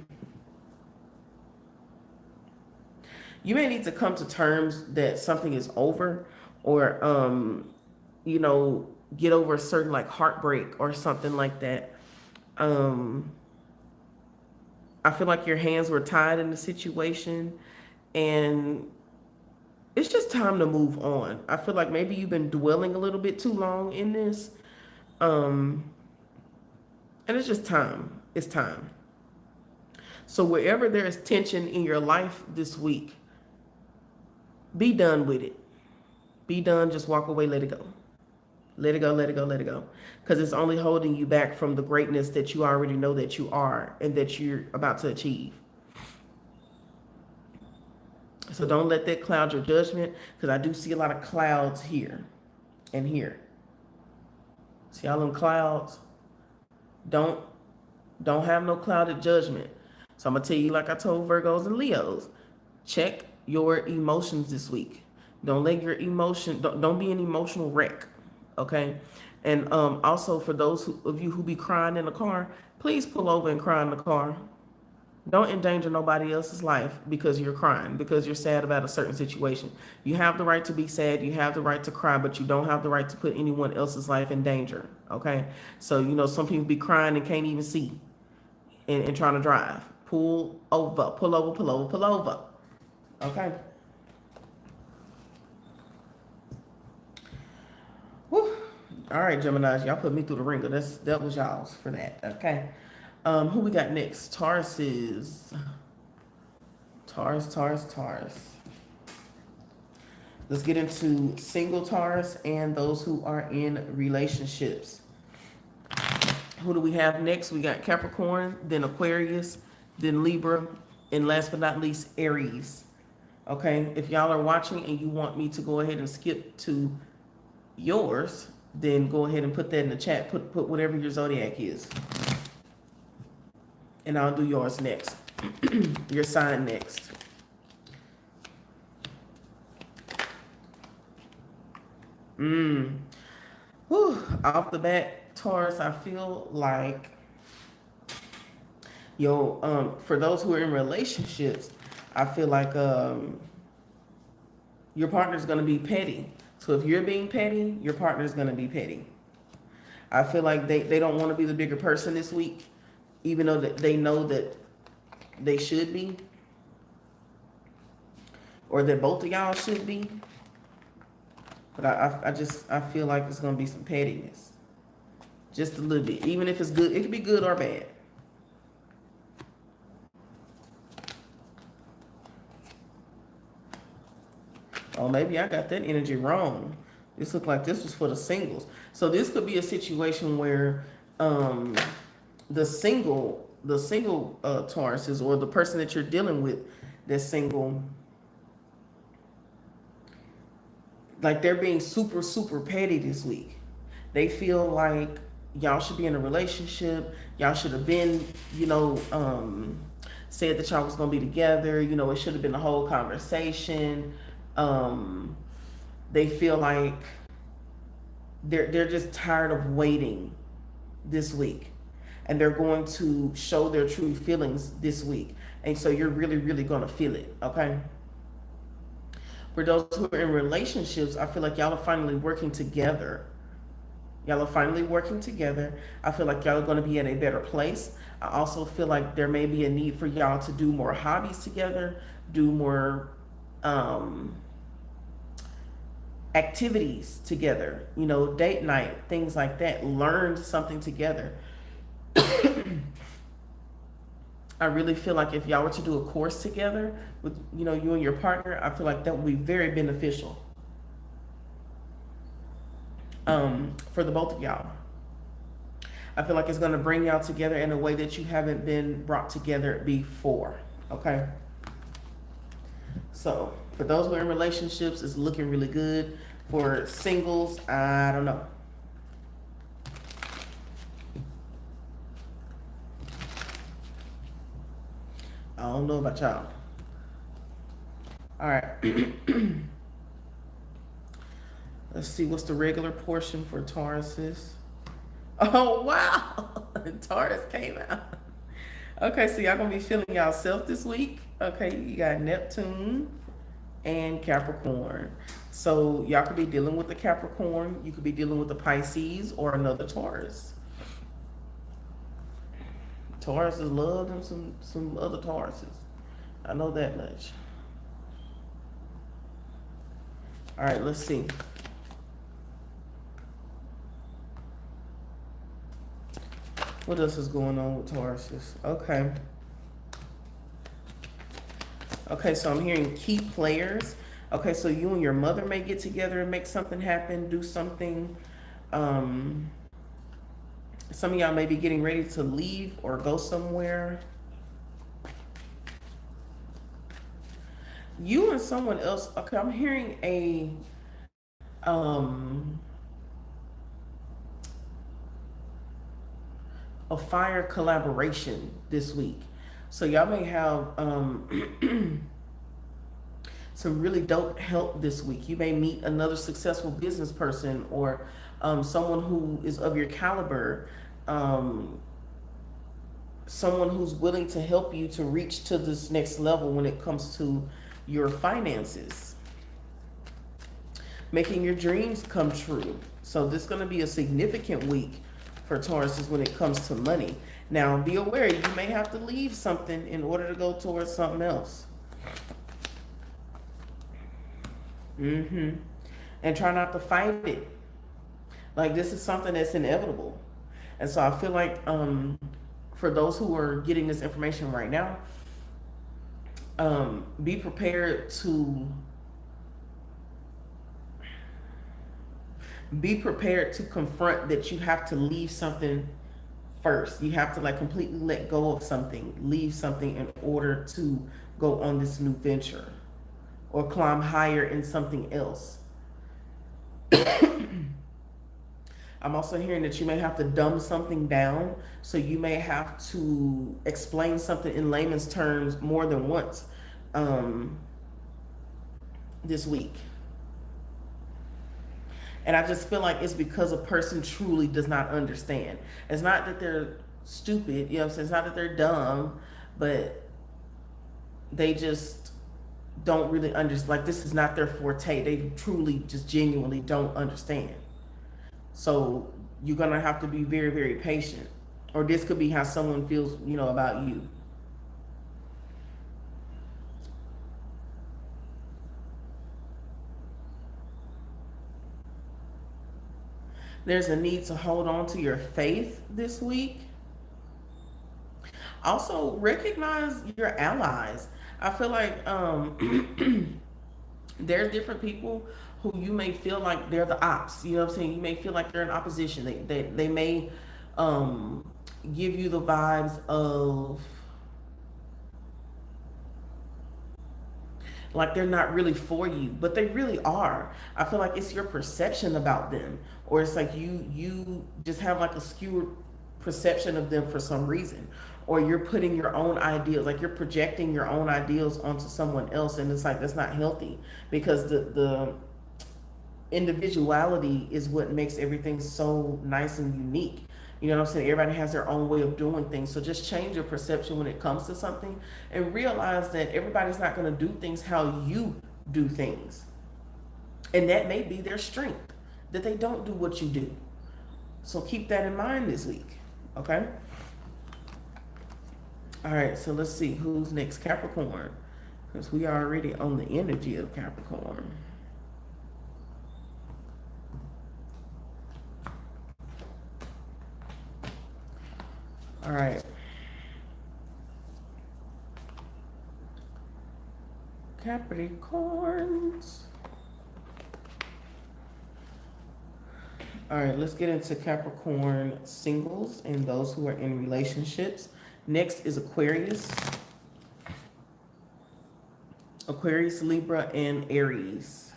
S1: may need to come to terms that something is over, or you know, get over a certain like heartbreak or something like that. I feel like your hands were tied in the situation, and it's just time to move on. I feel like maybe you've been dwelling a little bit too long in this. And it's just time. It's time. So wherever there is tension in your life this week, be done with it. Be done. Just walk away. Let it go. Let it go, let it go, let it go. Because it's only holding you back from the greatness that you already know that you are and that you're about to achieve. So don't let that cloud your judgment, because I do see a lot of clouds here and here. See all them clouds? Don't have no clouded judgment. So I'm going to tell you, like I told Virgos and Leos, check your emotions this week. Don't let your emotion, don't be an emotional wreck, okay? And also for those of you who be crying in the car, please pull over and cry in the car. Don't endanger nobody else's life because you're crying, because you're sad about a certain situation. You have the right to be sad, you have the right to cry, but you don't have the right to put anyone else's life in danger, okay? So, you know, some people be crying and can't even see and trying to drive. Pull over, pull over, pull over, pull over, okay? Whew. All right, Geminis, y'all put me through the ringer. That was y'all's for that, okay? Who we got next? Taurus. Let's get into single Taurus and those who are in relationships. Who do we have next? We got Capricorn, then Aquarius, then Libra, and last but not least, Aries. Okay, if y'all are watching and you want me to go ahead and skip to yours, then go ahead and put that in the chat. Put whatever your zodiac is. And I'll do yours next. Your sign next. Whew. Off the bat, Taurus, I feel like for those who are in relationships, I feel like your partner's gonna be petty. So if you're being petty, your partner's gonna be petty. I feel like they don't want to be the bigger person this week, even though they know that they should be, or that both of y'all should be. But I feel like there's gonna be some pettiness, just a little bit. Even if it's good, it could be good or bad. Oh, maybe I got that energy wrong. This looked like this was for the singles. So this could be a situation where the single the single Tauruses, or the person that you're dealing with that's single, like they're being super, super petty this week. They feel like y'all should be in a relationship. Y'all should have been, said that y'all was gonna be together. It should have been a whole conversation. They feel like they're just tired of waiting this week, and they're going to show their true feelings this week. And so you're really, really gonna feel it, okay? For those who are in relationships, I feel like y'all are finally working together. Y'all are finally working together. I feel like y'all are going to be at a better place. I also feel like there may be a need for y'all to do more hobbies together, do more activities together, date night, things like that. Learn something together. I really feel like if y'all were to do a course together with, you and your partner, I feel like that would be very beneficial for the both of y'all. I feel like it's going to bring y'all together in a way that you haven't been brought together before, okay? So for those who are in relationships, it's looking really good. For singles, I don't know. I don't know about y'all. All right. Let's see, what's the regular portion for Tauruses? Oh, wow. Taurus came out. Okay, so y'all going to be feeling y'all self this week. Okay, you got Neptune and Capricorn. So y'all could be dealing with the Capricorn. You could be dealing with the Pisces or another Taurus. Tauruses love them some other Tauruses. I know that much. All right, let's see. What else is going on with Tauruses? Okay. Okay, so I'm hearing key players. Okay, so you and your mother may get together and make something happen, do something. Some of y'all may be getting ready to leave or go somewhere. You and someone else. Okay, I'm hearing a fire collaboration this week. So y'all may have some really dope help this week. You may meet another successful business person, or someone who is of your caliber, someone who's willing to help you to reach to this next level when it comes to your finances, making your dreams come true. So this is going to be a significant week for Tauruses when it comes to money. Now, be aware, you may have to leave something in order to go towards something else. And try not to fight it. Like, this is something that's inevitable. And so I feel like for those who are getting this information right now, be prepared to confront that you have to leave something first. You have to like completely let go of something, leave something in order to go on this new venture or climb higher in something else. I'm also hearing that you may have to dumb something down. So you may have to explain something in layman's terms more than once this week. And I just feel like it's because a person truly does not understand. It's not that they're stupid, you know what I'm saying? It's not that they're dumb, but they just don't really understand. Like, this is not their forte. They truly just genuinely don't understand. So you're going to have to be very, very patient. Or this could be how someone feels, about you. There's a need to hold on to your faith this week. Also, recognize your allies. I feel like there are different people who you may feel like they're the ops. You know what I'm saying? You may feel like they're in opposition. They may give you the vibes of like they're not really for you, but they really are. I feel like it's your perception about them, or it's like you just have like a skewed perception of them for some reason, or you're putting your own ideas, like you're projecting your own ideals onto someone else, and it's like that's not healthy because the individuality is what makes everything so nice and unique. You know what I'm saying? Everybody has their own way of doing things. So just change your perception when it comes to something and realize that everybody's not going to do things how you do things. And that may be their strength, that they don't do what you do. So keep that in mind this week. Okay? All right, so let's see who's next. Capricorn. Because we are already on the energy of Capricorn. All right. Capricorns. All right, let's get into Capricorn singles and those who are in relationships. Next is Aquarius. Aquarius, Libra, and Aries.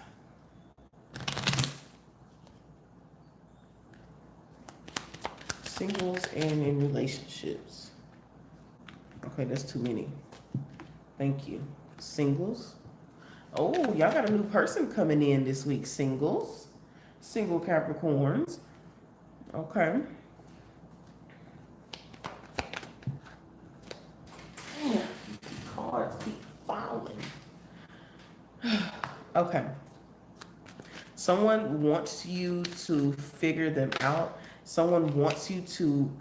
S1: Singles and in relationships. Okay, that's too many. Thank you. Singles. Oh, y'all got a new person coming in this week. Singles. Single Capricorns. Okay. Cards keep falling. Okay. Someone wants you to figure them out. Someone wants you to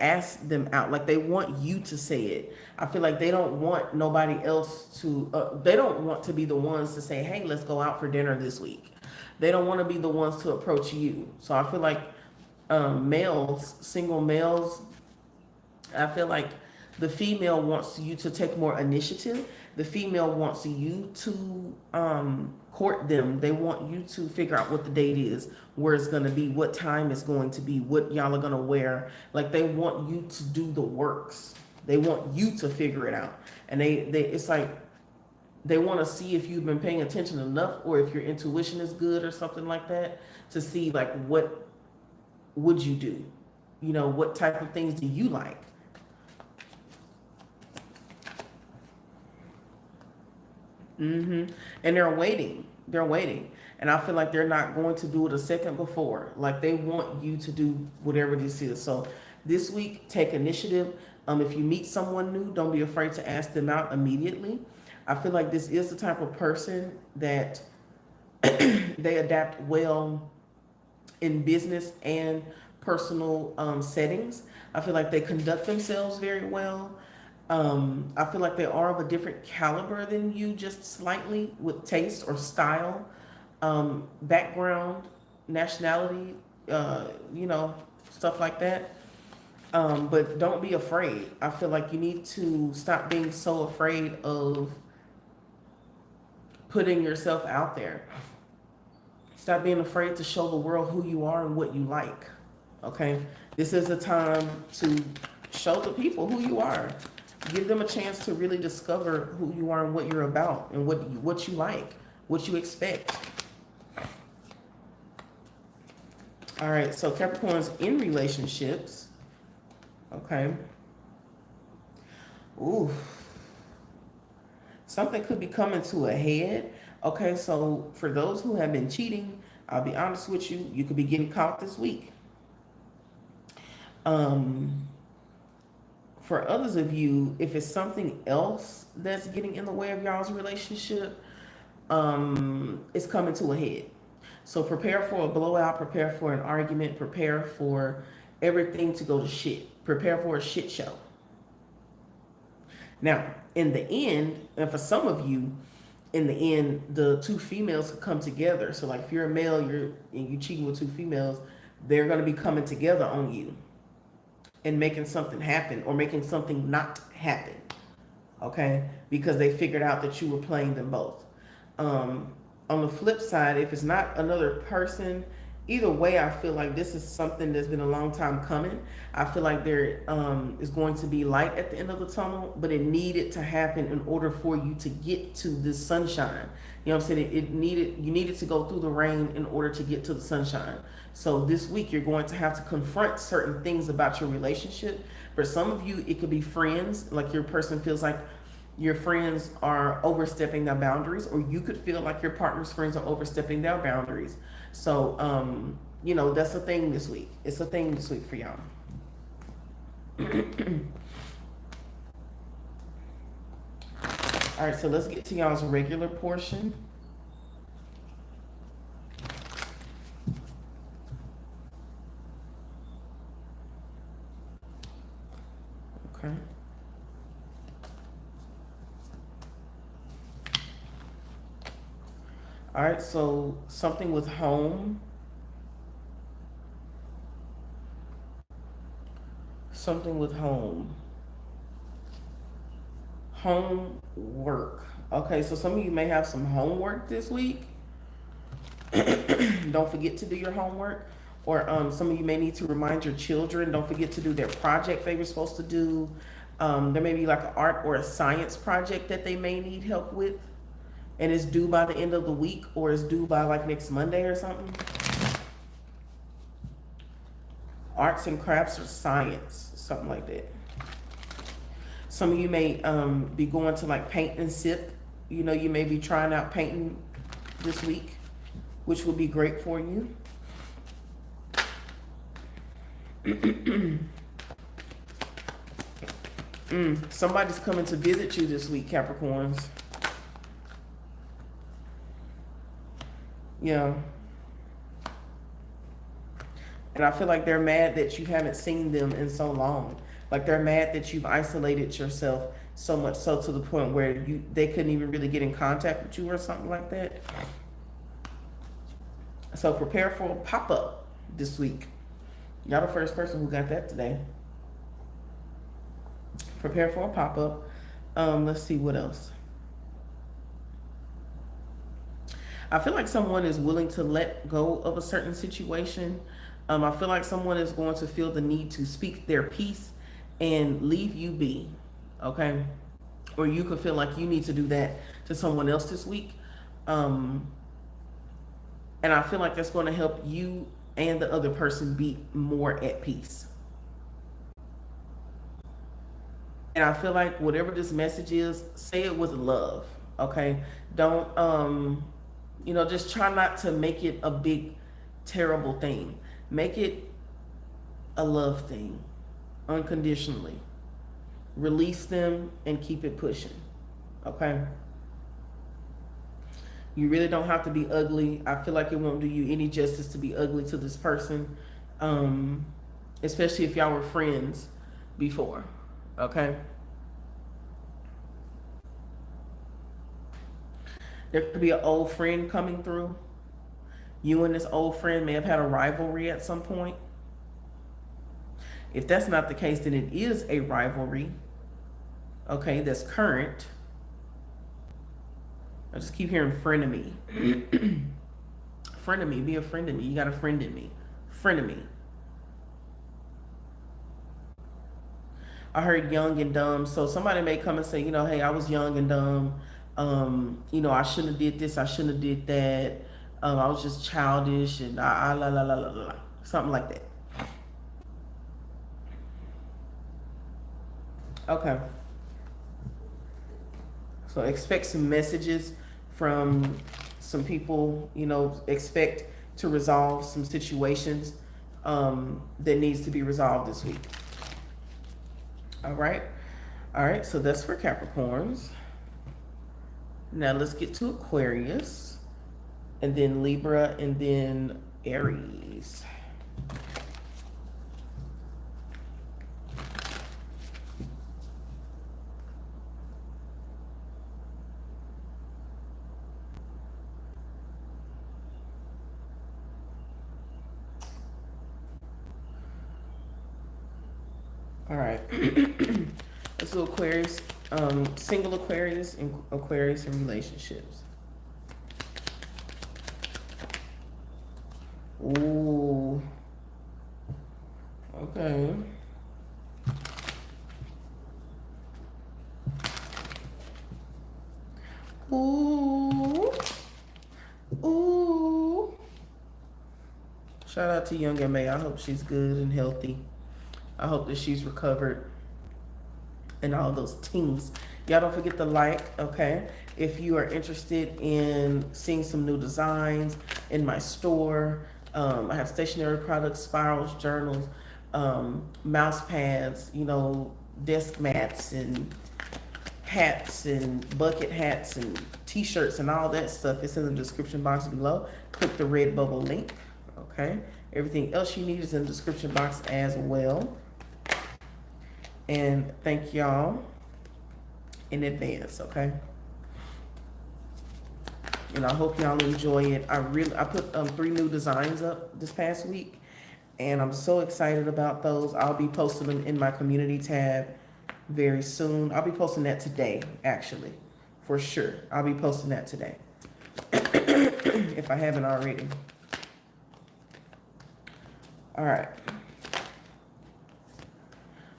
S1: ask them out. Like they want you to say it. I feel like they don't want nobody else to, they don't want to be the ones to say, hey, let's go out for dinner this week. They don't want to be the ones to approach you. So I feel like males, single males, I feel like the female wants you to take more initiative. The female wants you to court them. They want you to figure out what the date is, where it's going to be, what time it's going to be, what y'all are going to wear. Like they want you to do the works. They want you to figure it out. And it's like they want to see if you've been paying attention enough or if your intuition is good or something like that to see like what would you do? You know, what type of things do you like? And they're waiting. They're waiting. And I feel like they're not going to do it a second before. Like they want you to do whatever this is. So this week, take initiative. If you meet someone new, don't be afraid to ask them out immediately. I feel like this is the type of person that they adapt well in business and personal settings. I feel like they conduct themselves very well. I feel like they are of a different caliber than you, just slightly with taste or style, background, nationality, you know, stuff like that. But don't be afraid. I feel like you need to stop being so afraid of putting yourself out there. Stop being afraid to show the world who you are and what you like. Okay? This is a time to show the people who you are. Give them a chance to really discover who you are and what you're about and what you like, what you expect. All right, so Capricorn's in relationships. Okay. Ooh. Something could be coming to a head. Okay, so for those who have been cheating, I'll be honest with you, you could be getting caught this week. For others of you, if it's something else that's getting in the way of y'all's relationship, it's coming to a head. So prepare for a blowout, prepare for an argument, prepare for everything to go to shit. Prepare for a shit show. Now, in the end, and for some of you, in the end, the two females could come together. So like if you're a male, and you're cheating with two females, they're going to be coming together on you and making something happen or making something not happen. Okay? Because they figured out that you were playing them both. On the flip side, if it's not another person either way, I feel like this is something that's been a long time coming. I feel like there is going to be light at the end of the tunnel, but it needed to happen in order for you to get to this sunshine. You know what I'm saying? You needed to go through the rain in order to get to the sunshine. So this week you're going to have to confront certain things about your relationship. For some of you, it could be friends, like your person feels like your friends are overstepping their boundaries, or you could feel like your partner's friends are overstepping their boundaries. So, you know, that's a thing this week. It's a thing this week for y'all. All right, so let's get to y'all's regular portion. Okay. All right, so something with home. Something with home. Homework. Okay, so some of you may have some homework this week. Don't forget to do your homework. Or some of you may need to remind your children, don't forget to do their project they were supposed to do. There may be like an art or a science project that they may need help with. And it's due by the end of the week, or it's due by like next Monday or something. Arts and crafts or science, something like that. Some of you may be going to like paint and sip. You know, you may be trying out painting this week, which would be great for you. Somebody's coming to visit you this week, Capricorns. Yeah. And I feel like they're mad that you haven't seen them in so long. Like they're mad that you've isolated yourself so much so to the point where they couldn't even really get in contact with you or something like that. So prepare for a pop-up this week. Y'all the first person who got that today. Prepare for a pop-up. Let's see what else. I feel like someone is willing to let go of a certain situation. I feel like someone is going to feel the need to speak their piece and leave you be, okay? Or you could feel like you need to do that to someone else this week. And I feel like that's going to help you and the other person be more at peace. And I feel like whatever this message is, say it with love, okay? Don't, you know, just try not to make it a big, terrible thing. Make it a love thing, unconditionally. Release them and keep it pushing, okay? You really don't have to be ugly. I feel like it won't do you any justice to be ugly to this person, especially if y'all were friends before, okay? There could be an old friend coming through. You and this old friend may have had a rivalry at some point. If that's not the case, then it is a rivalry, okay, that's current. I just keep hearing friend of me. Friend of me, be a friend of me. You got a friend in me. Friend of me. I heard young and dumb. So somebody may come and say, you know, hey, I was young and dumb. You know, I shouldn't have did this. I shouldn't have did that. I was just childish and la la la la la, something like that. Okay. So expect some messages from some people, you know, expect to resolve some situations that needs to be resolved this week. All right. All right. So that's for Capricorns. Now let's get to Aquarius, and then Libra, and then Aries. All right. Let's do Aquarius, single Aquarius and Aquarius in relationships. Ooh. Okay. Ooh. Ooh. Shout out to young M.A. I hope she's good and healthy. I hope that she's recovered and all those things. Y'all don't forget to like, okay? If you are interested in seeing some new designs in my store, I have stationery products, spirals, journals, mouse pads, you know, desk mats and hats and bucket hats and t-shirts and all that stuff. It's in the description box below. Click the red bubble link, okay? Everything else you need is in the description box as well. And thank y'all in advance, okay? And I hope y'all enjoy it. I put 3 new designs up this past week, and I'm so excited about those. I'll be posting them in my community tab very soon. I'll be posting that today, actually, for sure. I'll be posting that today, if I haven't already. All right.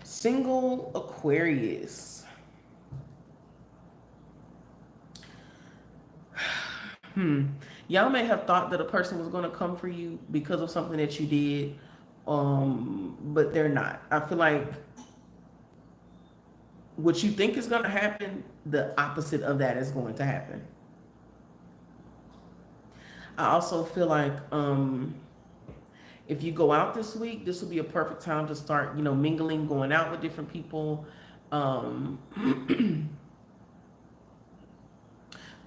S1: Single Aquarius. Y'all may have thought that a person was going to come for you because of something that you did, but they're not. I feel like what you think is going to happen, the opposite of that is going to happen. I also feel like if you go out this week, this will be a perfect time to start, you know, mingling, going out with different people,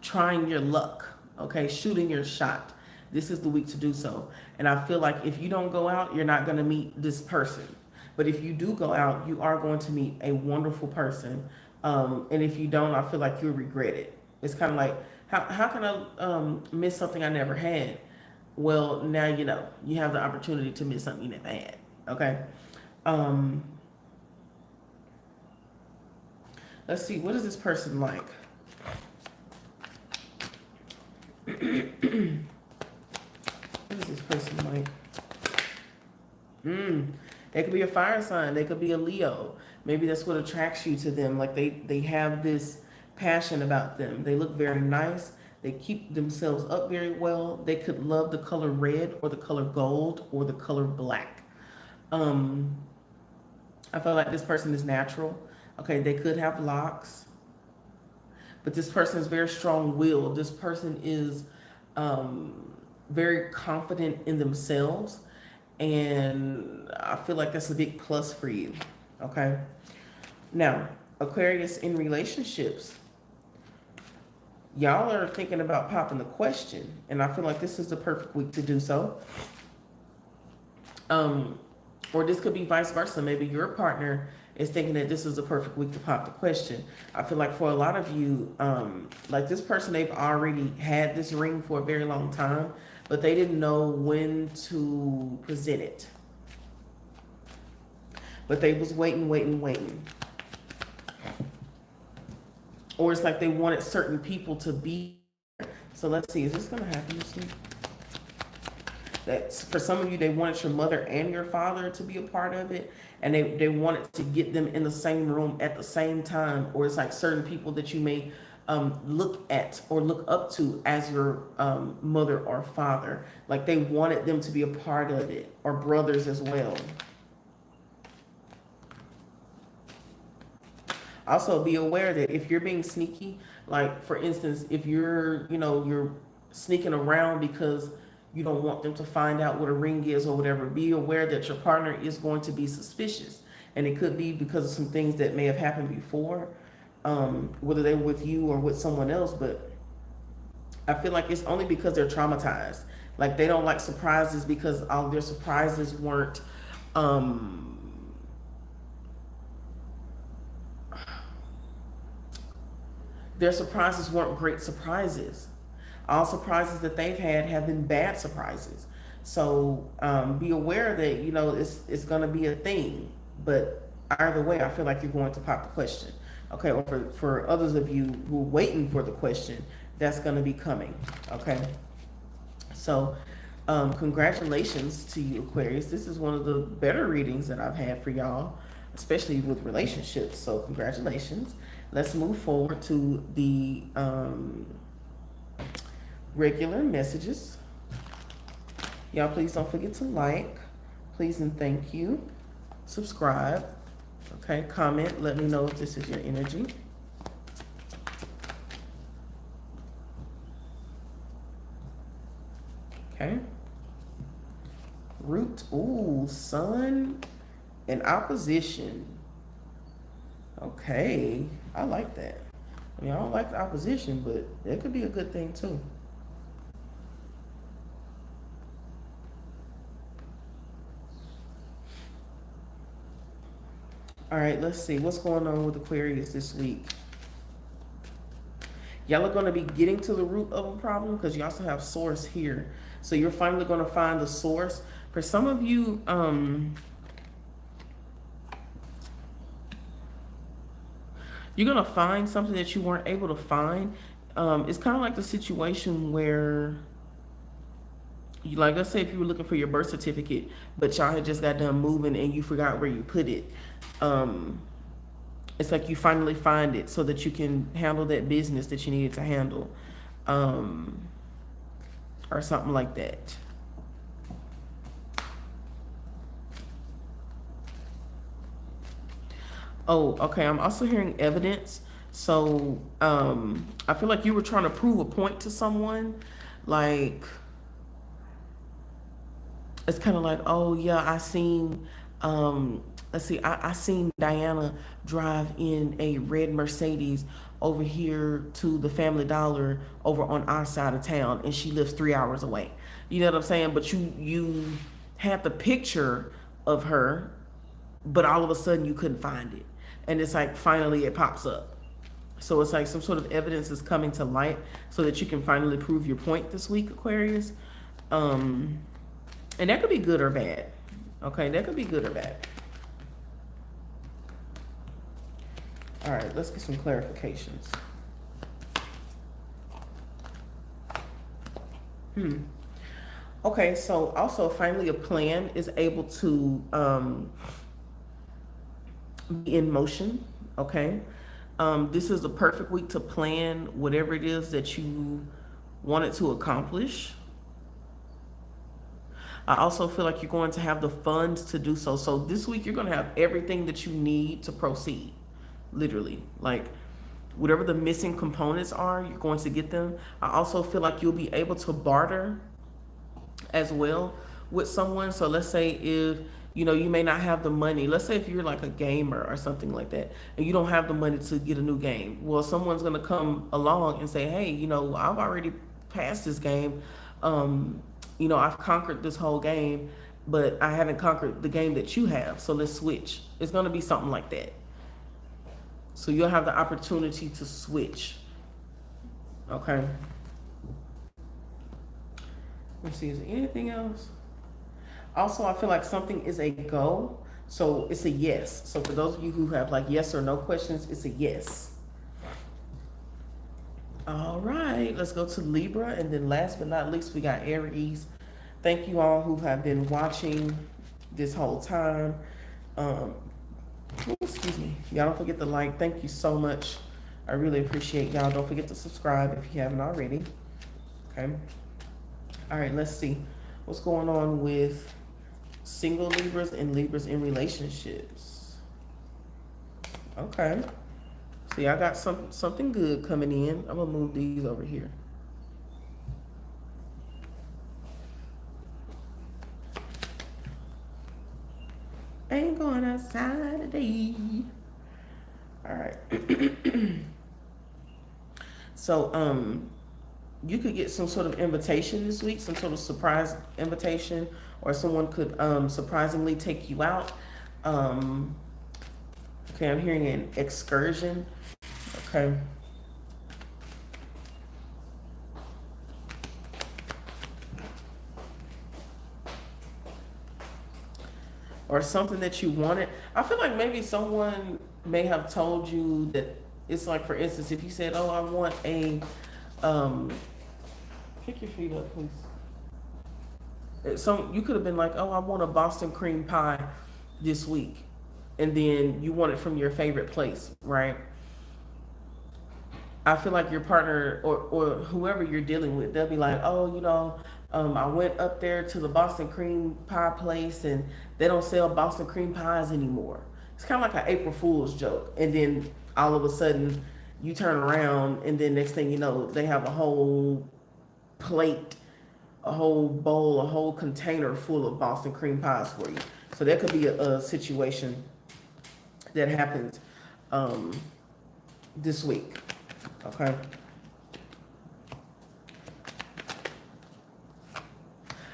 S1: trying your luck, okay, shooting your shot. This is the week to do so. And I feel like if you don't go out, you're not going to meet this person. But if you do go out, you are going to meet a wonderful person. And if you don't, I feel like you'll regret it. It's kind of like, how can I miss something I never had? Well, now you know. You have the opportunity to miss something you never had. Okay? Let's see. What is this person like? What is this person like? They could be a fire sign. They could be a Leo. Maybe that's what attracts you to them. Like they have this passion about them. They look very nice. They keep themselves up very well. They could love the color red or the color gold or the color black. I feel like this person is natural. Okay, they could have locks. But this person is very strong-willed. This person is very confident in themselves. And I feel like that's a big plus for you. Okay? Now, Aquarius in relationships. Y'all are thinking about popping the question. And I feel like this is the perfect week to do so. Or this could be vice versa. Maybe your partner is thinking that this is the perfect week to pop the question. I feel like for a lot of you, like this person, they've already had this ring for a very long time, but they didn't know when to present it. But they was waiting. Or it's like they wanted certain people to be there. So let's see, is this going to happen this week? That's for some of you, they wanted your mother and your father to be a part of it, and they wanted to get them in the same room at the same time. Or it's like certain people that you may look at or look up to as your mother or father. Like they wanted them to be a part of it, or brothers as well. Also, be aware that if you're being sneaky, like for instance, if you're, you know, you're sneaking around because you don't want them to find out what a ring is or whatever, be aware that your partner is going to be suspicious. And it could be because of some things that may have happened before, whether they were with you or with someone else. But I feel like it's only because they're traumatized. Like they don't like surprises because all their surprises weren't, great surprises. All surprises that they've had have been bad surprises. So be aware that, you know, it's going to be a thing. But either way, I feel like you're going to pop the question. Okay, or for others of you who are waiting for the question, that's going to be coming. Okay, so Congratulations to you, Aquarius. This is one of the better readings that I've had for y'all, especially with relationships. So congratulations. Let's move forward to the regular messages. Y'all, please don't forget to like, please and thank you. Subscribe, okay? Comment, let me know if this is your energy. Okay. Root, ooh, sun and opposition. Okay, I like that. I mean, I don't like the opposition, but it could be a good thing too. All right, let's see. What's going on with Aquarius this week? Y'all are going to be getting to the root of a problem because you also have source here. So you're finally going to find the source. For some of you, you're going to find something that you weren't able to find. It's kind of like the situation where, like, let's say if you were looking for your birth certificate, but y'all had just got done moving and you forgot where you put it. It's like you finally find it so that you can handle that business that you needed to handle, or something like that. Oh, okay. I'm also hearing evidence. So I feel like you were trying to prove a point to someone. Like, it's kind of like, oh yeah, I seen, let's see, I seen Diana drive in a red Mercedes over here to the Family Dollar over on our side of town, and she lives 3 hours away. You know what I'm saying? But you had the picture of her, but all of a sudden you couldn't find it, and it's like finally it pops up. So it's like some sort of evidence is coming to light so that you can finally prove your point this week, Aquarius. And that could be good or bad. Okay, that could be good or bad. All right, let's get some clarifications. Okay, so also finally a plan is able to be in motion, okay? This is the perfect week to plan whatever it is that you wanted to accomplish. I also feel like you're going to have the funds to do so. So this week you're going to have everything that you need to proceed. Literally. Like whatever the missing components are, you're going to get them. I also feel like you'll be able to barter as well with someone. So let's say if, you know, you may not have the money. Let's say if you're like a gamer or something like that, and you don't have the money to get a new game. Well, someone's going to come along and say, hey, you know, I've already passed this game. You know, I've conquered this whole game, but I haven't conquered the game that you have. So let's switch. It's going to be something like that. So you'll have the opportunity to switch. Okay. Let's see, is there anything else? Also, I feel like something is a go. So it's a yes. So for those of you who have like yes or no questions, it's a yes. All right, let's go to Libra. And then last but not least, we got Aries. Thank you all who have been watching this whole time. Excuse me. Y'all don't forget to like. Thank you so much. I really appreciate y'all. Don't forget to subscribe if you haven't already. Okay. All right, let's see what's going on with single Libras and Libras in relationships. Okay. See, I got something good coming in. I'm gonna move these over here. Ain't going outside today. All right. So, you could get some sort of invitation this week, some sort of surprise invitation, or someone could surprisingly take you out. Okay, I'm hearing an excursion. Okay. Or something that you wanted. I feel like maybe someone may have told you that it's like, for instance, if you said, oh, I want a, pick your feet up, please. So you could have been like, oh, I want a Boston cream pie this week. And then you want it from your favorite place, right? I feel like your partner or whoever you're dealing with, they'll be like, oh, I went up there to the Boston cream pie place and they don't sell Boston cream pies anymore. It's kind of like an April Fool's joke. And then all of a sudden you turn around and then next thing you know, they have a whole plate, a whole bowl, a whole container full of Boston cream pies for you. So that could be a situation that happens um, this week. Okay.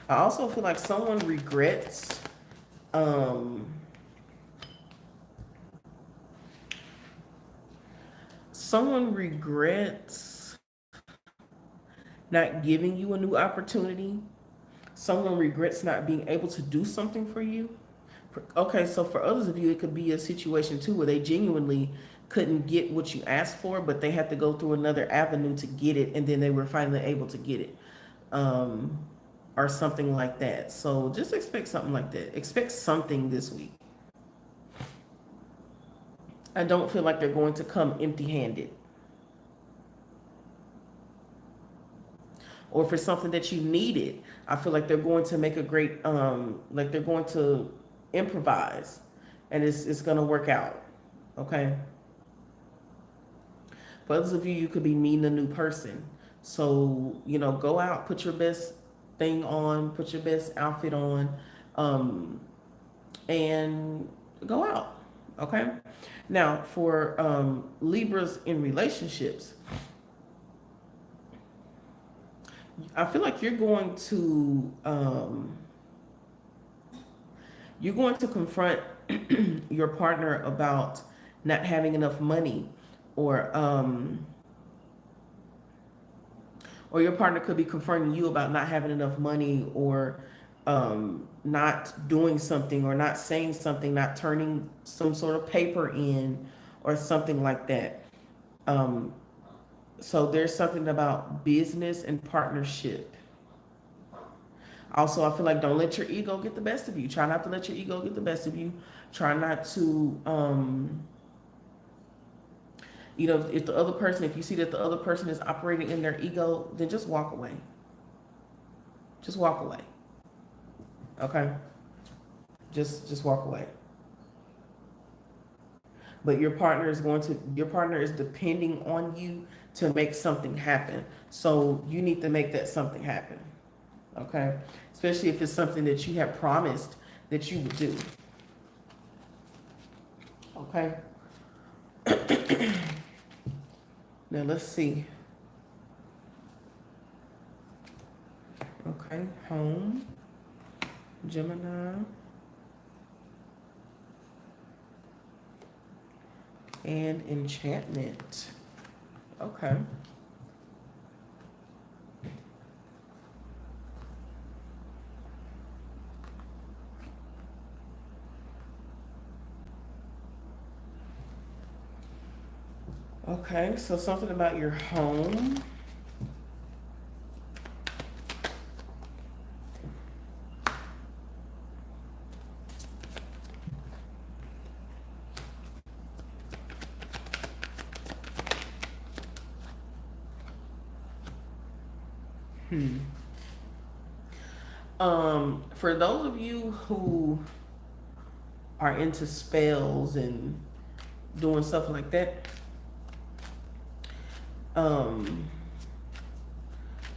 S1: I also feel like someone regrets someone regrets not giving you a new opportunity. Someone regrets not being able to do something for you. Okay, so for others of you, it could be a situation too where they genuinely couldn't get what you asked for, but they had to go through another avenue to get it, and then they were finally able to get it, or something like that. So just expect something like that. Expect something this week. I don't feel like they're going to come empty-handed. Or for something that you needed, I feel like they're going to make a great, like they're going to improvise, and it's going to work out. Okay. For others of you, you could be meeting a new person. So, go out, put your best thing on, put your best outfit on, and go out. Okay. Now, for Libras in relationships, I feel like you're going to confront your partner about not having enough money, or your partner could be confronting you about not having enough money, or not doing something, or not saying something, not turning some sort of paper in, or something like that. So there's something about business and partnership. Also, I feel like don't let your ego get the best of you. Try not to let your ego get the best of you. Try not to, if the other person, if you see that the other person is operating in their ego, then just walk away. Just walk away. Okay? Just walk away. But your partner is depending on you to make something happen. So you need to make that something happen. Okay? Especially if it's something that you have promised that you would do. Okay? Now let's see. Okay, home, Gemini, and enchantment. Okay. Okay, so something about your home. For those of you who are into spells and doing stuff like that,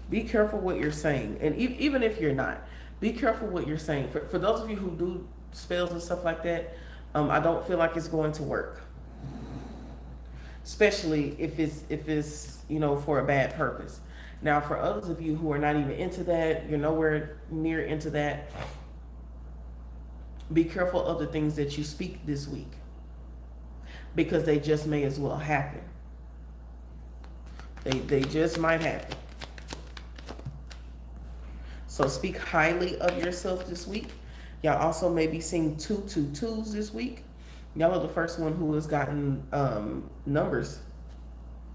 S1: be careful what you're saying. And even if you're not, be careful what you're saying. For those of you who do spells and stuff like that, I don't feel like it's going to work. Especially if it's for a bad purpose. Now, for others of you who are not even into that, you're nowhere near into that, be careful of the things that you speak this week, because they just may as well happen. They just might happen. So speak highly of yourself this week. Y'all also may be seeing 222s this week. Y'all are the first one who has gotten numbers,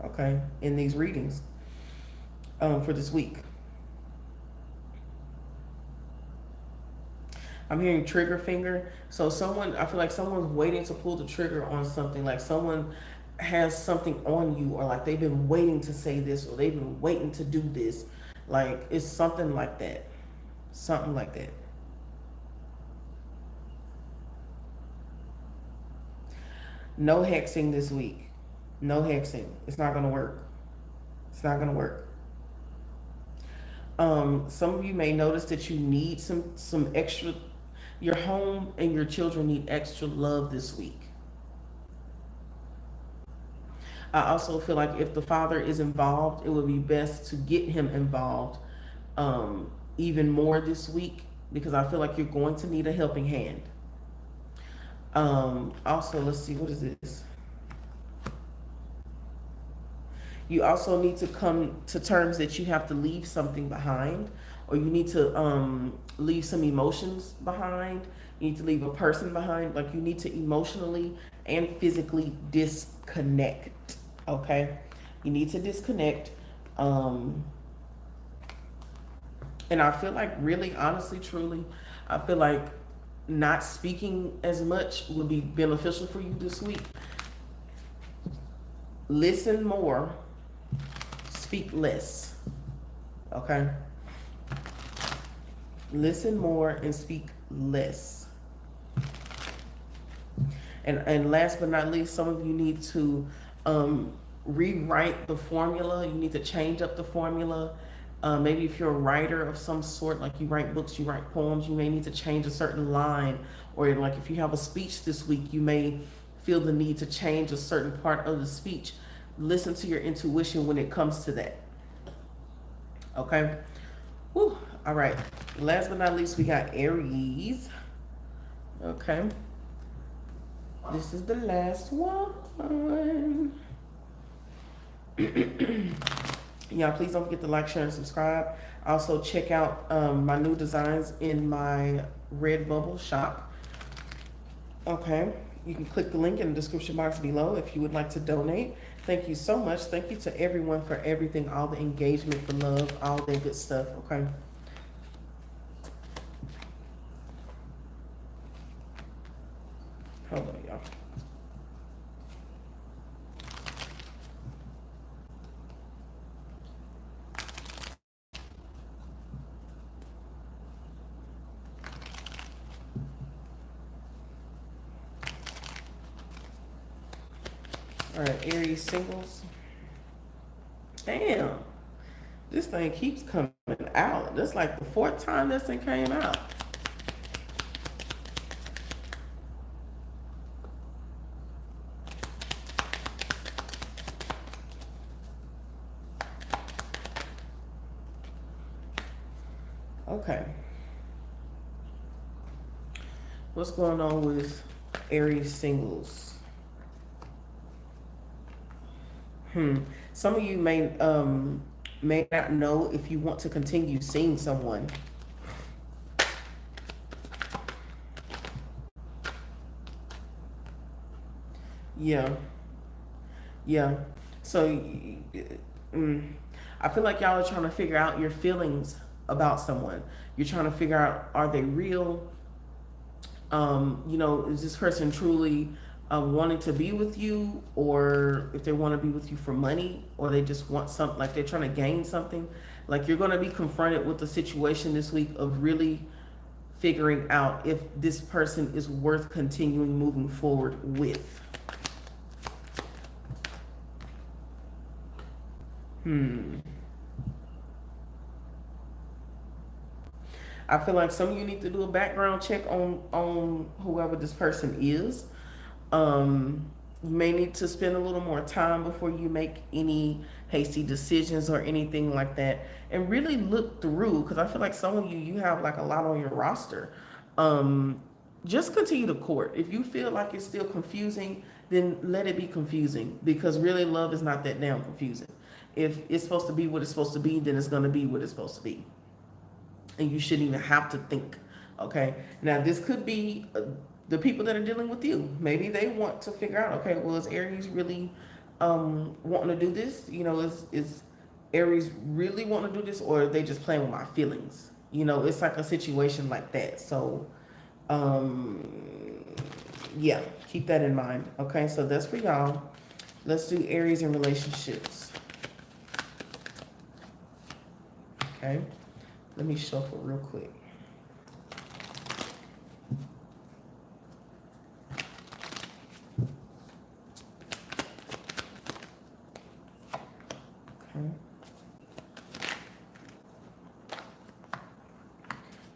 S1: okay, in these readings. For this week. I'm hearing trigger finger. So someone, I feel like someone's waiting to pull the trigger on something. Like someone has something on you, or like they've been waiting to say this, or they've been waiting to do this. Like it's something like that. Something like that. No hexing this week. No hexing. It's not gonna work. It's not gonna work. Some of you may notice that you need some extra. Your home and your children need extra love this week. I also feel like if the father is involved, it would be best to get him involved even more this week, because I feel like you're going to need a helping hand. Also, let's see, what is this? You also need to come to terms that you have to leave something behind, or you need to leave some emotions behind. You need to leave a person behind. Like you need to emotionally and physically disconnect. Okay, you need to disconnect. And I feel like, really, honestly, truly, I feel like not speaking as much would be beneficial for you this week. Listen more, speak less. Okay? Listen more and speak less. And last but not least, some of you need to rewrite the formula. You need to change up the formula. Maybe if you're a writer of some sort, like you write books, you write poems, you may need to change a certain line. Or like if you have a speech this week, you may feel the need to change a certain part of the speech. Listen to your intuition when it comes to that. Okay? Whew. All right. Last but not least, we got Aries. Okay. This is the last one. Y'all, please don't forget to like, share, and subscribe. Also, check out my new designs in my Redbubble shop. Okay. You can click the link in the description box below if you would like to donate. Thank you so much. Thank you to everyone for everything, all the engagement, the love, all that good stuff. Okay. Hold on, y'all. All right, Aries singles. Damn, this thing keeps coming out. That's like the fourth time this thing came out. Okay. What's going on with Aries singles? Some of you may not know if you want to continue seeing someone. Yeah. Yeah. So I feel like y'all are trying to figure out your feelings about someone. You're trying to figure out, are they real? Is this person truly wanting to be with you, or if they want to be with you for money, or they just want something, like they're trying to gain something. Like you're going to be confronted with the situation this week of really figuring out if this person is worth continuing moving forward with. I feel like some of you need to do a background check on whoever this person is. You may need to spend a little more time before you make any hasty decisions or anything like that, and really look through, because I feel like some of you have like a lot on your roster. Just continue to court. If you feel like it's still confusing, then let it be confusing, because really love is not that damn confusing. If it's supposed to be what it's supposed to be, then it's going to be what it's supposed to be, and you shouldn't even have to think. Okay, now this could be the people that are dealing with you. Maybe they want to figure out, okay, well, is Aries really wanting to do this? Is Aries really wanting to do this, or are they just playing with my feelings? It's like a situation like that. So Yeah, keep that in mind. Okay, so that's for y'all. Let's do Aries and relationships. Okay, let me shuffle real quick. Okay.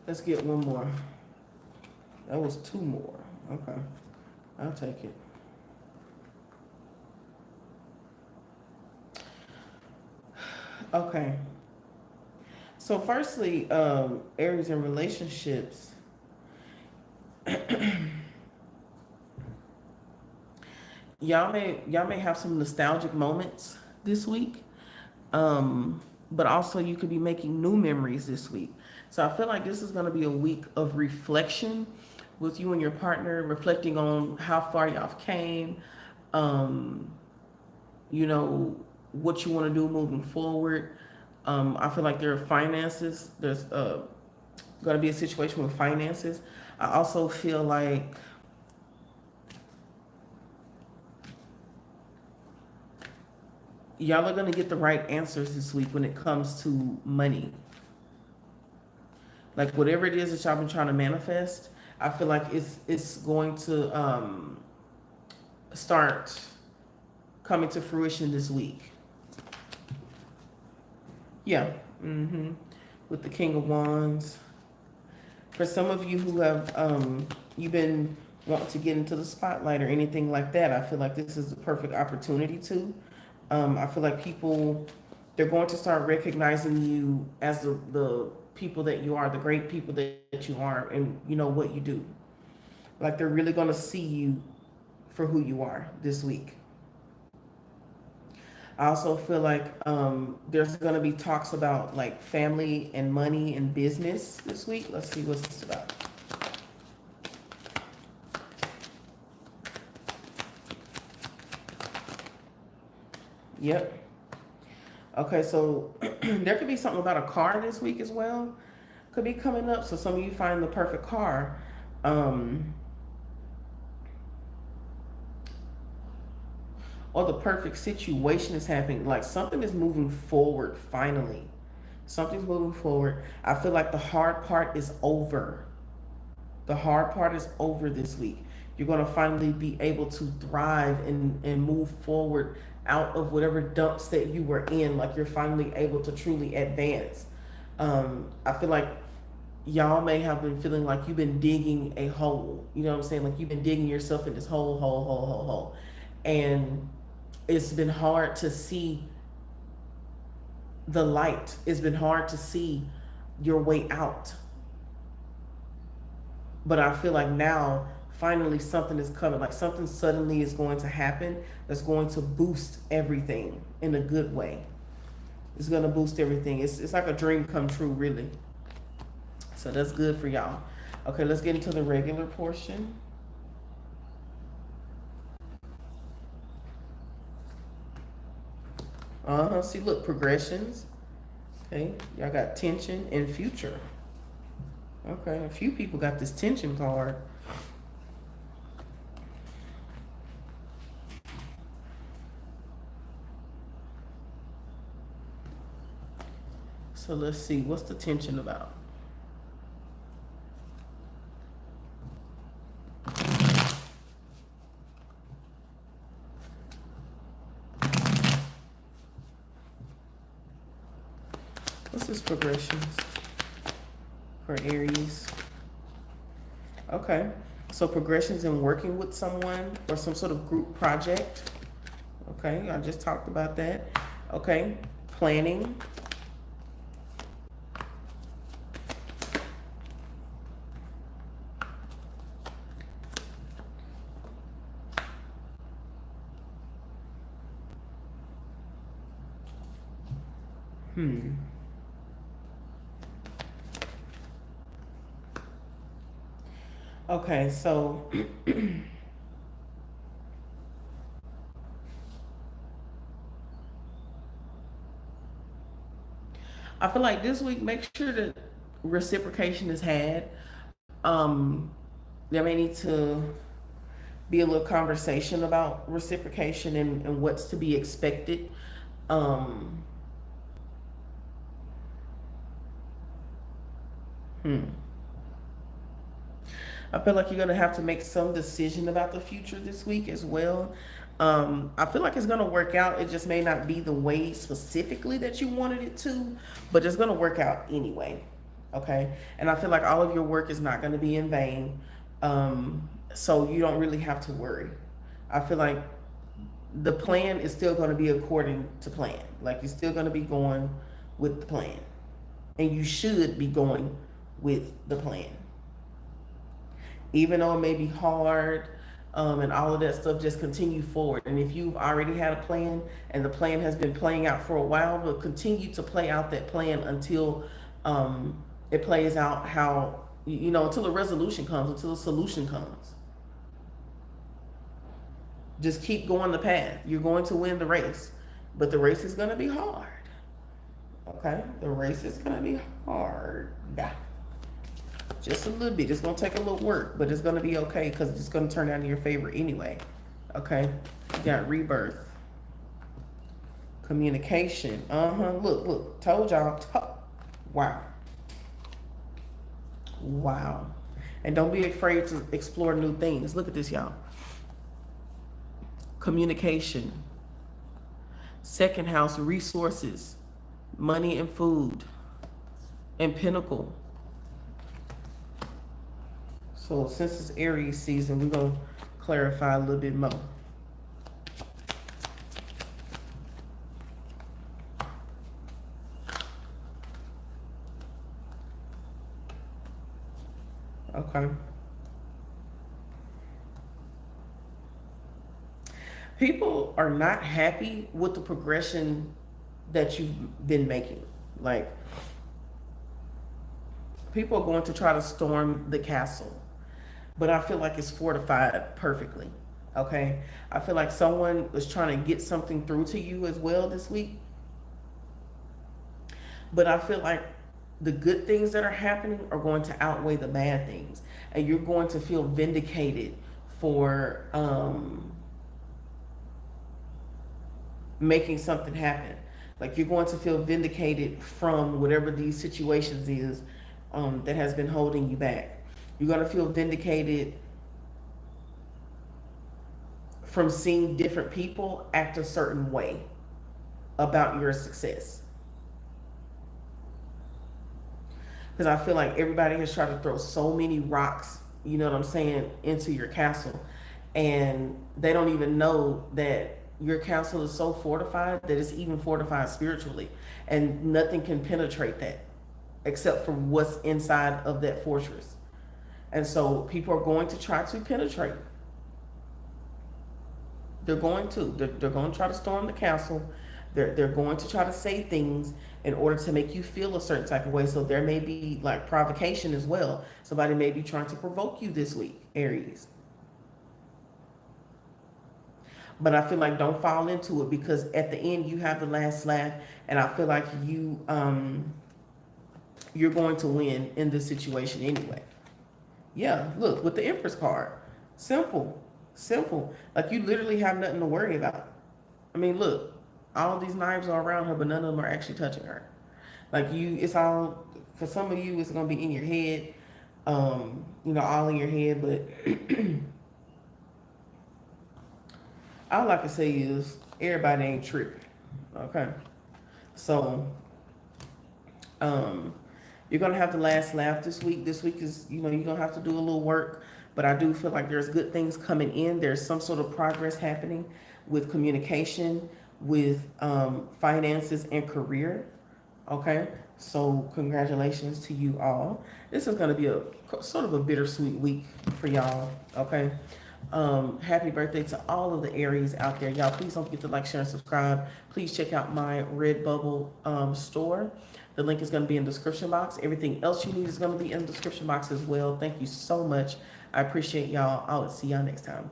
S1: Let's get one more. That was two more. Okay, I'll take it. Okay. So firstly, Aries and relationships. Y'all may have some nostalgic moments this week. But also you could be making new memories this week. So I feel like this is going to be a week of reflection with you and your partner, reflecting on how far y'all came, um, you know, what you want to do moving forward. I feel like there are finances. There's going to be a situation with finances. I also feel like y'all are going to get the right answers this week when it comes to money. Like whatever it is that y'all been trying to manifest, I feel like it's going to start coming to fruition this week. Yeah. With the King of Wands. For some of you who have you've been wanting to get into the spotlight or anything like that, I feel like this is the perfect opportunity to. I feel like people, they're going to start recognizing you as the people that you are, the great people that you are, and you know what you do. Like they're really going to see you for who you are this week. I also feel like there's going to be talks about like family and money and business this week. Let's see what's this about. Yep. Okay, so there could be something about a car this week as well. Could be coming up. So some of you find the perfect car. Or the perfect situation is happening. Like something is moving forward finally. Something's moving forward. I feel like the hard part is over. The hard part is over this week. You're going to finally be able to thrive and move forward out of whatever dumps that you were in. Like you're finally able to truly advance. I feel like y'all may have been feeling like you've been digging a hole. You know what I'm saying? Like you've been digging yourself in this hole. And it's been hard to see the light. It's been hard to see your way out. But I feel like now finally something is coming. Like something suddenly is going to happen that's going to boost everything in a good way. It's going to boost everything. It's like a dream come true, really. So that's good for y'all. Okay, let's get into the regular portion. See, look, progressions. Okay, y'all got tension and future. Okay, a few people got this tension card. So let's see, what's the tension about? What's this progressions for Aries? Okay, so progressions in working with someone or some sort of group project. Okay, I just talked about that. Okay, planning. Okay, so I feel like this week, make sure that reciprocation is had. Um, there may need to be a little conversation about reciprocation and what's to be expected. Um, hmm. I feel like you're going to have to make some decision about the future this week as well. I feel like it's going to work out. It just may not be the way specifically that you wanted it to, but it's going to work out anyway. Okay. And I feel like all of your work is not going to be in vain. So you don't really have to worry. I feel like the plan is still going to be according to plan. Like you're still going to be going with the plan. And you should be going with the plan. Even though it may be hard, and all of that stuff, just continue forward. And if you've already had a plan and the plan has been playing out for a while, but continue to play out that plan until it plays out how, until a resolution comes, until a solution comes. Just keep going the path. You're going to win the race, but the race is going to be hard. Okay? The race is going to be hard. Just a little bit. It's going to take a little work, but it's going to be okay because it's going to turn out in your favor anyway. Okay? You got rebirth. Communication. Look. Told y'all. Wow. Wow. And don't be afraid to explore new things. Look at this, y'all. Communication. Second house, resources. Money and food. And pinnacle. So since it's Aries season, we're going to clarify a little bit more. Okay. People are not happy with the progression that you've been making. Like, people are going to try to storm the castle. But I feel like it's fortified perfectly. Okay? I feel like someone was trying to get something through to you as well this week. But I feel like the good things that are happening are going to outweigh the bad things. And you're going to feel vindicated for making something happen. Like you're going to feel vindicated from whatever these situations is that has been holding you back. You're going to feel vindicated from seeing different people act a certain way about your success. Because I feel like everybody has tried to throw so many rocks, you know what I'm saying, into your castle. And they don't even know that your castle is so fortified that it's even fortified spiritually. And nothing can penetrate that except for what's inside of that fortress. And so people are going to try to penetrate. They're going to. They're going to try to storm the castle. They're going to try to say things in order to make you feel a certain type of way. So there may be like provocation as well. Somebody may be trying to provoke you this week, Aries. But I feel like don't fall into it because at the end you have the last laugh, and I feel like you're going to win in this situation anyway. Yeah, look, with the Empress card. Simple. Like you literally have nothing to worry about. I mean, look, all these knives are around her, but none of them are actually touching her. Like it's all, for some of you, it's going to be in your head, all in your head, but all I can say is everybody ain't tripping. Okay. So, you're going to have the last laugh this week. This week is, you're going to have to do a little work, but I do feel like there's good things coming in. There's some sort of progress happening with communication, with finances and career. Okay. So congratulations to you all. This is going to be a sort of a bittersweet week for y'all. Okay. Happy birthday to all of the Aries out there. Y'all, please don't forget to like, share, and subscribe. Please check out my Redbubble store. The link is going to be in the description box. Everything else you need is going to be in the description box as well. Thank you so much. I appreciate y'all. I'll see y'all next time.